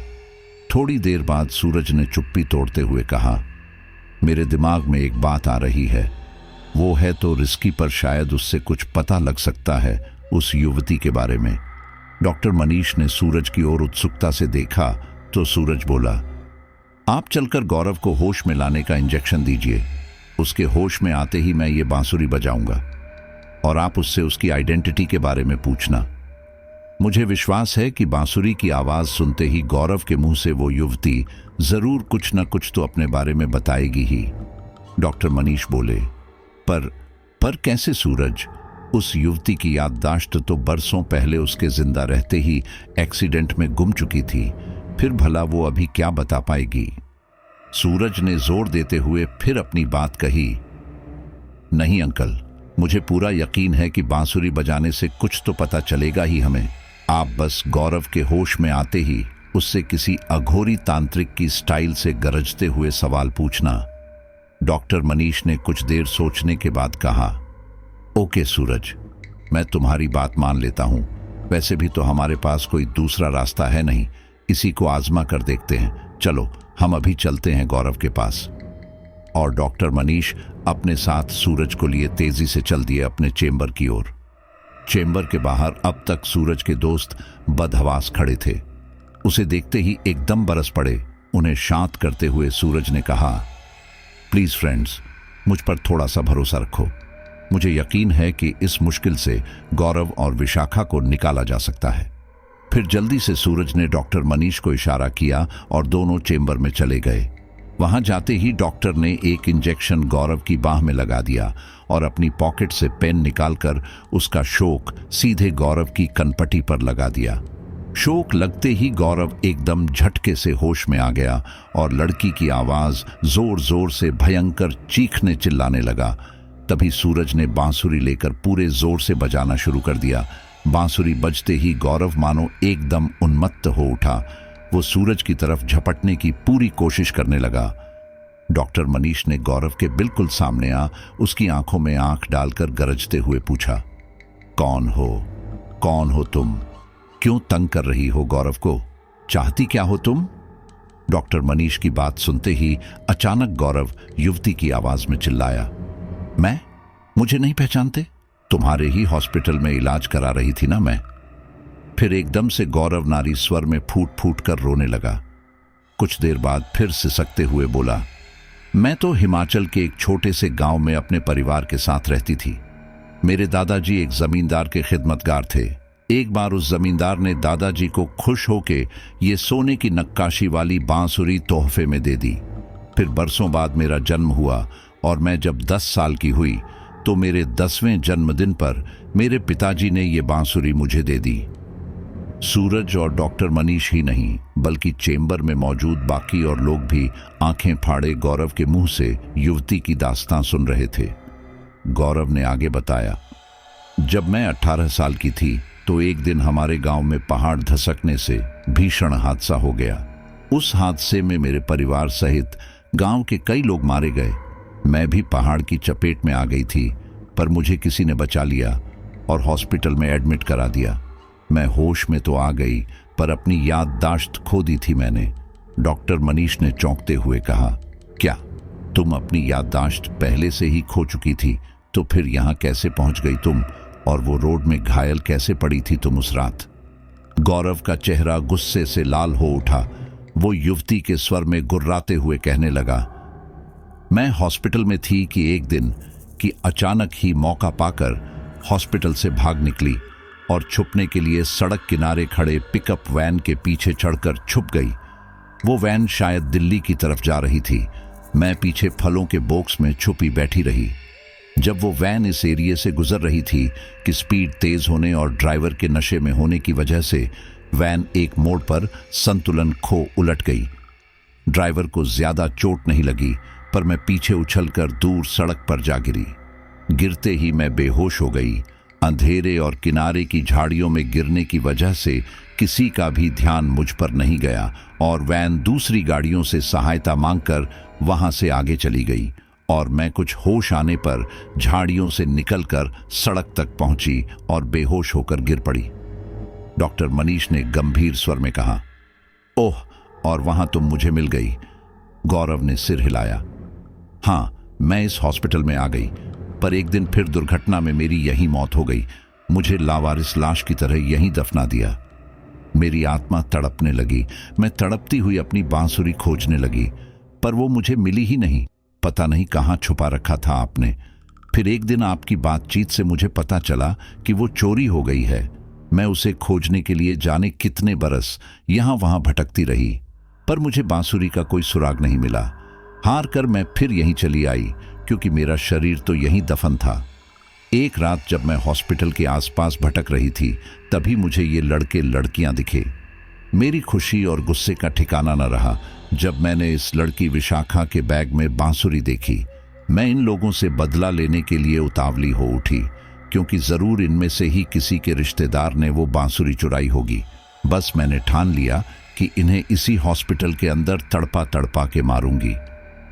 थोड़ी देर बाद सूरज ने चुप्पी तोड़ते हुए कहा, मेरे दिमाग में एक बात आ रही है। वो है तो रिस्की, पर शायद उससे कुछ पता लग सकता है उस युवती के बारे में। डॉक्टर मनीष ने सूरज की ओर उत्सुकता से देखा तो सूरज बोला, आप चलकर गौरव को होश में लाने का इंजेक्शन दीजिए। उसके होश में आते ही मैं ये बांसुरी बजाऊंगा और आप उससे उसकी आइडेंटिटी के बारे में पूछना। मुझे विश्वास है कि बांसुरी की आवाज सुनते ही गौरव के मुंह से वो युवती जरूर कुछ न कुछ तो अपने बारे में बताएगी ही। डॉक्टर मनीष बोले, पर कैसे सूरज? उस युवती की याददाश्त तो बरसों पहले उसके जिंदा रहते ही एक्सीडेंट में गुम चुकी थी। फिर भला वो अभी क्या बता पाएगी? सूरज ने जोर देते हुए फिर अपनी बात कही, नहीं अंकल, मुझे पूरा यकीन है कि बांसुरी बजाने से कुछ तो पता चलेगा ही हमें। आप बस गौरव के होश में आते ही उससे किसी अघोरी तांत्रिक की स्टाइल से गरजते हुए सवाल पूछना। डॉक्टर मनीष ने कुछ देर सोचने के बाद कहा, ओके सूरज, मैं तुम्हारी बात मान लेता हूं। वैसे भी तो हमारे पास कोई दूसरा रास्ता है नहीं, इसी को आजमा कर देखते हैं। चलो हम अभी चलते हैं गौरव के पास। और डॉक्टर मनीष अपने साथ सूरज को लिए तेजी से चल दिए अपने चेंबर की ओर। चेंबर के बाहर अब तक सूरज के दोस्त बदहवास खड़े थे। उसे देखते ही एकदम बरस पड़े। उन्हें शांत करते हुए सूरज ने कहा, प्लीज फ्रेंड्स, मुझ पर थोड़ा सा भरोसा रखो। मुझे यकीन है कि इस मुश्किल से गौरव और विशाखा को निकाला जा सकता है। फिर जल्दी से सूरज ने डॉक्टर मनीष को इशारा किया और दोनों चेंबर में चले गए। वहां जाते ही डॉक्टर ने एक इंजेक्शन गौरव की बाह में लगा दिया और अपनी पॉकेट से पेन निकालकर उसका शोक सीधे गौरव की कनपटी पर लगा दिया। शोक लगते ही गौरव एकदम झटके से होश में आ गया और लड़की की आवाज जोर जोर से भयंकर चीखने चिल्लाने लगा। तभी सूरज ने बांसुरी लेकर पूरे जोर से बजाना शुरू कर दिया। बांसुरी बजते ही गौरव मानो एकदम उन्मत्त हो उठा। वो सूरज की तरफ झपटने की पूरी कोशिश करने लगा, डॉक्टर मनीष ने गौरव के बिल्कुल सामने उसकी आंखों में आंख डालकर गरजते हुए पूछा, कौन हो तुम? क्यों तंग कर रही हो गौरव को? चाहती क्या हो तुम? डॉक्टर मनीष की बात सुनते ही अचानक गौरव युवती की आवाज में चिल्लाया, मुझे नहीं पहचानते? तुम्हारे ही हॉस्पिटल में इलाज करा रही थी ना मैं। फिर एकदम से गौरव नारी स्वर में फूट फूट कर रोने लगा। कुछ देर बाद फिर सिसकते हुए बोला, मैं तो हिमाचल के एक छोटे से गांव में अपने परिवार के साथ रहती थी। मेरे दादाजी एक जमींदार के खिदमतगार थे। एक बार उस जमींदार ने दादाजी को खुश होके ये सोने की नक्काशी वाली बांसुरी तोहफे में दे दी। फिर बरसों बाद मेरा जन्म हुआ और मैं जब 10 साल की हुई तो मेरे 10वें जन्मदिन पर मेरे पिताजी ने ये बांसुरी मुझे दे दी। सूरज और डॉक्टर मनीष ही नहीं बल्कि चेंबर में मौजूद बाकी और लोग भी आंखें फाड़े गौरव के मुंह से युवती की दास्तां सुन रहे थे। गौरव ने आगे बताया, जब मैं 18 साल की थी तो एक दिन हमारे गांव में पहाड़ धसकने से भीषण हादसा हो गया। उस हादसे में मेरे परिवार सहित गांव के कई लोग मारे गए। मैं भी पहाड़ की चपेट में आ गई थी, पर मुझे किसी ने बचा लिया और हॉस्पिटल में एडमिट करा दिया। मैं होश में तो आ गई, पर अपनी याददाश्त खो दी थी मैंने। डॉक्टर मनीष ने चौंकते हुए कहा, क्या तुम अपनी याददाश्त पहले से ही खो चुकी थी? तो फिर यहाँ कैसे पहुंच गई तुम? और वो रोड में घायल कैसे पड़ी थी तुम उस रात? गौरव का चेहरा गुस्से से लाल हो उठा। वो युवती के स्वर में गुर्राते हुए कहने लगा, मैं हॉस्पिटल में थी कि एक दिन कि अचानक ही मौका पाकर हॉस्पिटल से भाग निकली और छुपने के लिए सड़क किनारे खड़े पिकअप वैन के पीछे चढ़कर छुप गई। वो वैन शायद दिल्ली की तरफ जा रही थी। मैं पीछे फलों के बॉक्स में छुपी बैठी रही। जब वो वैन इस एरिया से गुजर रही थी कि स्पीड तेज होने और ड्राइवर के नशे में होने की वजह से वैन एक मोड़ पर संतुलन खो उलट गई। ड्राइवर को ज्यादा चोट नहीं लगी, पर मैं पीछे उछलकर दूर सड़क पर जा गिरी। गिरते ही मैं बेहोश हो गई। अंधेरे और किनारे की झाड़ियों में गिरने की वजह से किसी का भी ध्यान मुझ पर नहीं गया और वैन दूसरी गाड़ियों से सहायता मांगकर वहां से आगे चली गई और मैं कुछ होश आने पर झाड़ियों से निकलकर सड़क तक पहुंची और बेहोश होकर गिर पड़ी। डॉक्टर मनीष ने गंभीर स्वर में कहा, ओह, और वहां तुम मुझे मिल गई। गौरव ने सिर हिलाया। हाँ, मैं इस हॉस्पिटल में आ गई, पर एक दिन फिर दुर्घटना में मेरी यही मौत हो गई। मुझे लावारिस लाश की तरह यहीं दफना दिया। मेरी आत्मा तड़पने लगी। मैं तड़पती हुई अपनी बांसुरी खोजने लगी, पर वो मुझे मिली ही नहीं। पता नहीं कहाँ छुपा रखा था आपने। फिर एक दिन आपकी बातचीत से मुझे पता चला कि वो चोरी हो गई है। मैं उसे खोजने के लिए जाने कितने बरस यहाँ वहाँ भटकती रही, पर मुझे बांसुरी का कोई सुराग नहीं मिला। हार कर मैं फिर यहीं चली आई, क्योंकि मेरा शरीर तो यहीं दफन था। एक रात जब मैं हॉस्पिटल के आसपास भटक रही थी, तभी मुझे ये लड़के लड़कियां दिखे। मेरी खुशी और गुस्से का ठिकाना न रहा जब मैंने इस लड़की विशाखा के बैग में बांसुरी देखी। मैं इन लोगों से बदला लेने के लिए उतावली हो उठी, क्योंकि जरूर इनमें से ही किसी के रिश्तेदार ने वो बांसुरी चुराई होगी। बस मैंने ठान लिया कि इन्हें इसी हॉस्पिटल के अंदर तड़पा तड़पा के मारूंगी।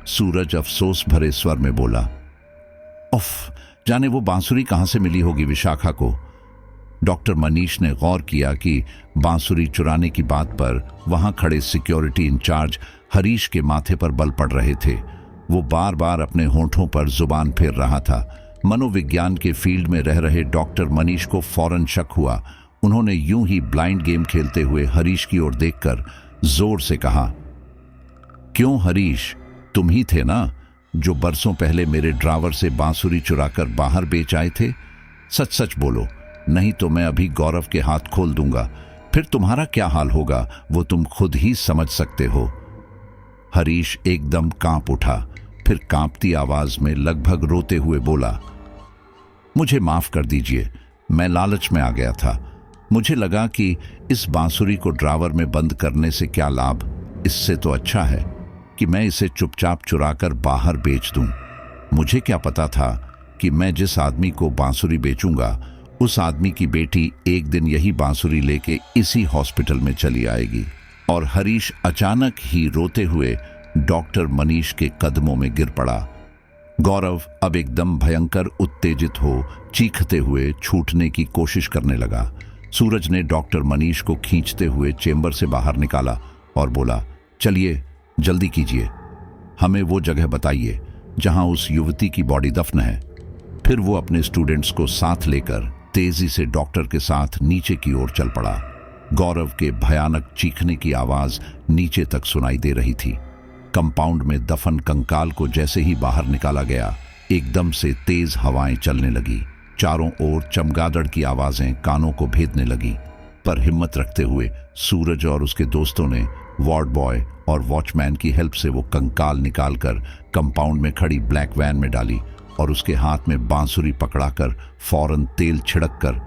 सूरज अफसोस भरे स्वर में बोला, उफ, जाने वो बांसुरी कहां से मिली होगी विशाखा को। डॉक्टर मनीष ने गौर किया कि बांसुरी चुराने की बात पर वहां खड़े सिक्योरिटी इंचार्ज हरीश के माथे पर बल पड़ रहे थे। वो बार बार अपने होंठों पर जुबान फेर रहा था। मनोविज्ञान के फील्ड में रह रहे डॉक्टर मनीष को फौरन शक हुआ। उन्होंने यूं ही ब्लाइंड गेम खेलते हुए हरीश की ओर देखकर जोर से कहा, क्यों हरीश, तुम ही थे ना जो बरसों पहले मेरे ड्रावर से बांसुरी चुराकर बाहर बेच आए थे? सच सच बोलो, नहीं तो मैं अभी गौरव के हाथ खोल दूंगा। फिर तुम्हारा क्या हाल होगा वो तुम खुद ही समझ सकते हो। हरीश एकदम कांप उठा, फिर कांपती आवाज में लगभग रोते हुए बोला, मुझे माफ कर दीजिए, मैं लालच में आ गया था। मुझे लगा कि इस बांसुरी को ड्रावर में बंद करने से क्या लाभ। इससे तो अच्छा है कि मैं इसे चुपचाप चुराकर बाहर बेच दूं। मुझे क्या पता था कि मैं जिस आदमी को बांसुरी बेचूंगा उस आदमी की बेटी एक दिन यही बांसुरी लेके इसी हॉस्पिटल में चली आएगी। और हरीश अचानक ही रोते हुए डॉक्टर मनीष के कदमों में गिर पड़ा। गौरव अब एकदम भयंकर उत्तेजित हो चीखते हुए छूटने की कोशिश करने लगा। सूरज ने डॉक्टर मनीष को खींचते हुए चेंबर से बाहर निकाला और बोला, चलिए जल्दी कीजिए, हमें वो जगह बताइए जहां उस युवती की बॉडी दफन है। फिर वो अपने स्टूडेंट्स को साथ लेकर तेजी से डॉक्टर के साथ नीचे की ओर चल पड़ा। गौरव के भयानक चीखने की आवाज नीचे तक सुनाई दे रही थी। कंपाउंड में दफन कंकाल को जैसे ही बाहर निकाला गया, एकदम से तेज हवाएं चलने लगी। चारों ओर चमगादड़ की आवाजें कानों को भेदने लगी। पर हिम्मत रखते हुए सूरज और उसके दोस्तों ने वार्ड बॉय और वॉचमैन की हेल्प से वो कंकाल निकालकर कंपाउंड में खड़ी ब्लैक वैन में डाली और उसके हाथ में बांसुरी पकड़ाकर फौरन तेल छिड़ककर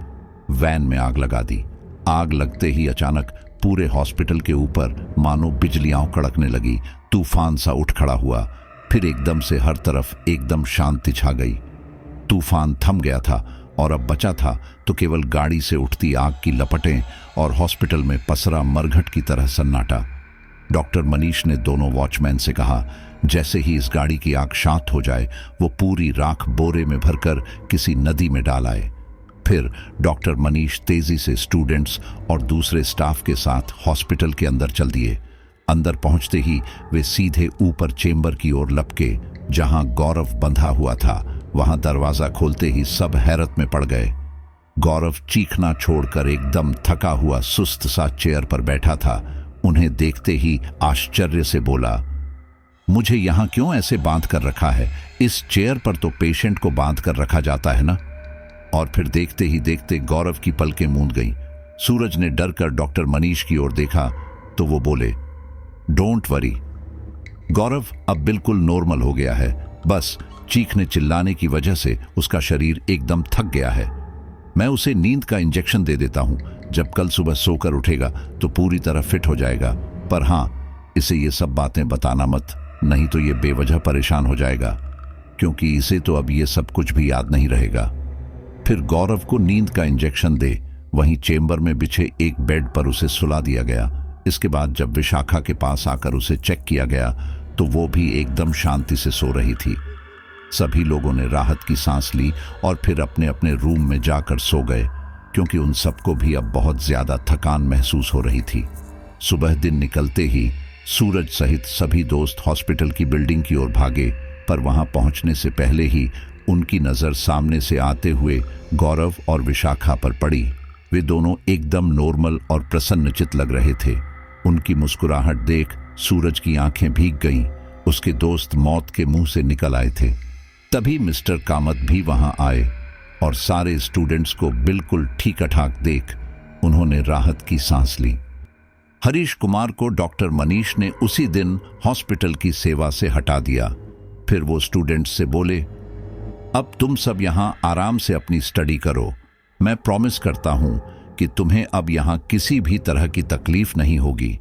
वैन में आग लगा दी। आग लगते ही अचानक पूरे हॉस्पिटल के ऊपर मानो बिजलियां कड़कने लगी। तूफान सा उठ खड़ा हुआ। फिर एकदम से हर तरफ एकदम शांति छा गई। तूफान थम गया था और अब बचा था तो केवल गाड़ी से उठती आग की लपटें और हॉस्पिटल में पसरा मरघट की तरह सन्नाटा। डॉक्टर मनीष ने दोनों वॉचमैन से कहा, जैसे ही इस गाड़ी की आग शांत हो जाए वो पूरी राख बोरे में भरकर किसी नदी में डाल आए। फिर डॉक्टर मनीष तेजी से स्टूडेंट्स और दूसरे स्टाफ के साथ हॉस्पिटल के अंदर चल दिए। अंदर पहुंचते ही वे सीधे ऊपर चेंबर की ओर लपके जहां गौरव बंधा हुआ था। वहां दरवाजा खोलते ही सब हैरत में पड़ गए। गौरव चीखना छोड़कर एकदम थका हुआ सुस्त सा चेयर पर बैठा था। उन्हें देखते ही आश्चर्य से बोला, मुझे यहां क्यों ऐसे बांध कर रखा है? इस चेयर पर तो पेशेंट को बांध कर रखा जाता है ना। और फिर देखते ही देखते गौरव की पलकें मूंद गईं। सूरज ने डर कर डॉक्टर मनीष की ओर देखा तो वो बोले, डोंट वरी, गौरव अब बिल्कुल नॉर्मल हो गया है। बस चीखने चिल्लाने की वजह से उसका शरीर एकदम थक गया है। मैं उसे नींद का इंजेक्शन दे देता हूं। जब कल सुबह सोकर उठेगा तो पूरी तरह फिट हो जाएगा। पर हां, इसे ये सब बातें बताना मत, नहीं तो ये बेवजह परेशान हो जाएगा, क्योंकि इसे तो अब ये सब कुछ भी याद नहीं रहेगा। फिर गौरव को नींद का इंजेक्शन दे वहीं चेंबर में बिछे एक बेड पर उसे सुला दिया गया। इसके बाद जब विशाखा के पास आकर उसे चेक किया गया तो वो भी एकदम शांति से सो रही थी। सभी लोगों ने राहत की सांस ली और फिर अपने अपने रूम में जाकर सो गए, क्योंकि उन सबको भी अब बहुत ज्यादा थकान महसूस हो रही थी। सुबह दिन निकलते ही सूरज सहित सभी दोस्त हॉस्पिटल की बिल्डिंग की ओर भागे, पर वहां पहुंचने से पहले ही उनकी नजर सामने से आते हुए गौरव और विशाखा पर पड़ी। वे दोनों एकदम नॉर्मल और प्रसन्नचित लग रहे थे। उनकी मुस्कुराहट देख सूरज की आंखें भीग गईं। उसके दोस्त मौत के मुंह से निकल आए थे। तभी मिस्टर कामत भी वहां आए और सारे स्टूडेंट्स को बिल्कुल ठीक ठाक देख उन्होंने राहत की सांस ली। हरीश कुमार को डॉक्टर मनीष ने उसी दिन हॉस्पिटल की सेवा से हटा दिया। फिर वो स्टूडेंट्स से बोले, अब तुम सब यहां आराम से अपनी स्टडी करो। मैं प्रॉमिस करता हूं कि तुम्हें अब यहां किसी भी तरह की तकलीफ नहीं होगी।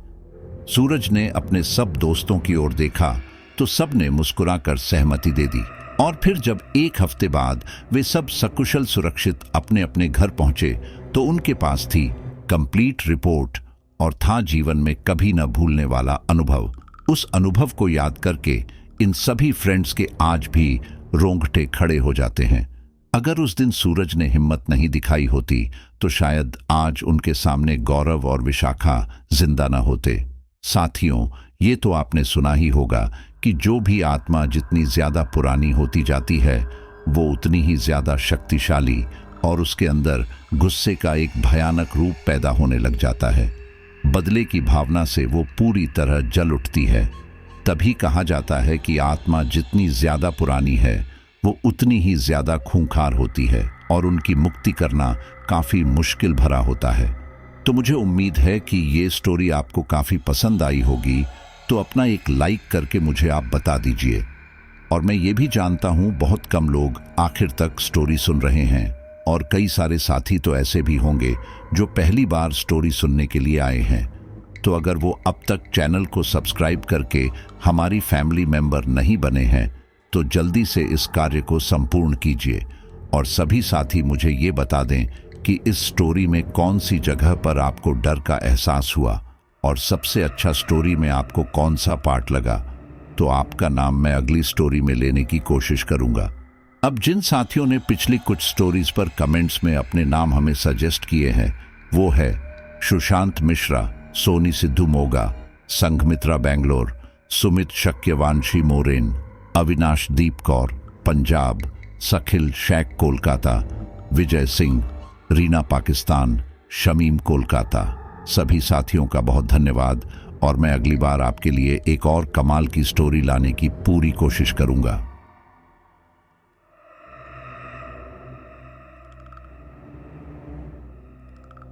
सूरज ने अपने सब दोस्तों की ओर देखा तो सब ने मुस्कुराकर सहमति दे दी। और फिर जब एक हफ्ते बाद वे सब सकुशल सुरक्षित अपने अपने घर पहुंचे तो उनके पास थी कंप्लीट रिपोर्ट और था जीवन में कभी न भूलने वाला अनुभव। उस अनुभव को याद करके इन सभी फ्रेंड्स के आज भी रोंगटे खड़े हो जाते हैं। अगर उस दिन सूरज ने हिम्मत नहीं दिखाई होती तो शायद आज उनके सामने गौरव और विशाखा जिंदा न होते। साथियों, ये तो आपने सुना ही होगा कि जो भी आत्मा जितनी ज्यादा पुरानी होती जाती है वो उतनी ही ज्यादा शक्तिशाली और उसके अंदर गुस्से का एक भयानक रूप पैदा होने लग जाता है। बदले की भावना से वो पूरी तरह जल उठती है। तभी कहा जाता है कि आत्मा जितनी ज्यादा पुरानी है वो उतनी ही ज्यादा खूंखार होती है और उनकी मुक्ति करना काफी मुश्किल भरा होता है। तो मुझे उम्मीद है कि ये स्टोरी आपको काफी पसंद आई होगी, तो अपना एक लाइक करके मुझे आप बता दीजिए। और मैं ये भी जानता हूँ बहुत कम लोग आखिर तक स्टोरी सुन रहे हैं और कई सारे साथी तो ऐसे भी होंगे जो पहली बार स्टोरी सुनने के लिए आए हैं। तो अगर वो अब तक चैनल को सब्सक्राइब करके हमारी फैमिली मेंबर नहीं बने हैं तो जल्दी से इस कार्य को संपूर्ण कीजिए। और सभी साथी मुझे ये बता दें कि इस स्टोरी में कौन सी जगह पर आपको डर का एहसास हुआ और सबसे अच्छा स्टोरी में आपको कौन सा पार्ट लगा। तो आपका नाम मैं अगली स्टोरी में लेने की कोशिश करूंगा। अब जिन साथियों ने पिछली कुछ स्टोरीज पर कमेंट्स में अपने नाम हमें सजेस्ट किए हैं वो है सुशांत मिश्रा, सोनी सिद्धू मोगा, संघमित्रा बैंगलोर, सुमित शक्यवांशी मोरेन, अविनाश दीप कौर पंजाब, सखिल शेख कोलकाता, विजय सिंह, रीना पाकिस्तान, शमीम कोलकाता। सभी साथियों का बहुत धन्यवाद और मैं अगली बार आपके लिए एक और कमाल की स्टोरी लाने की पूरी कोशिश करूंगा।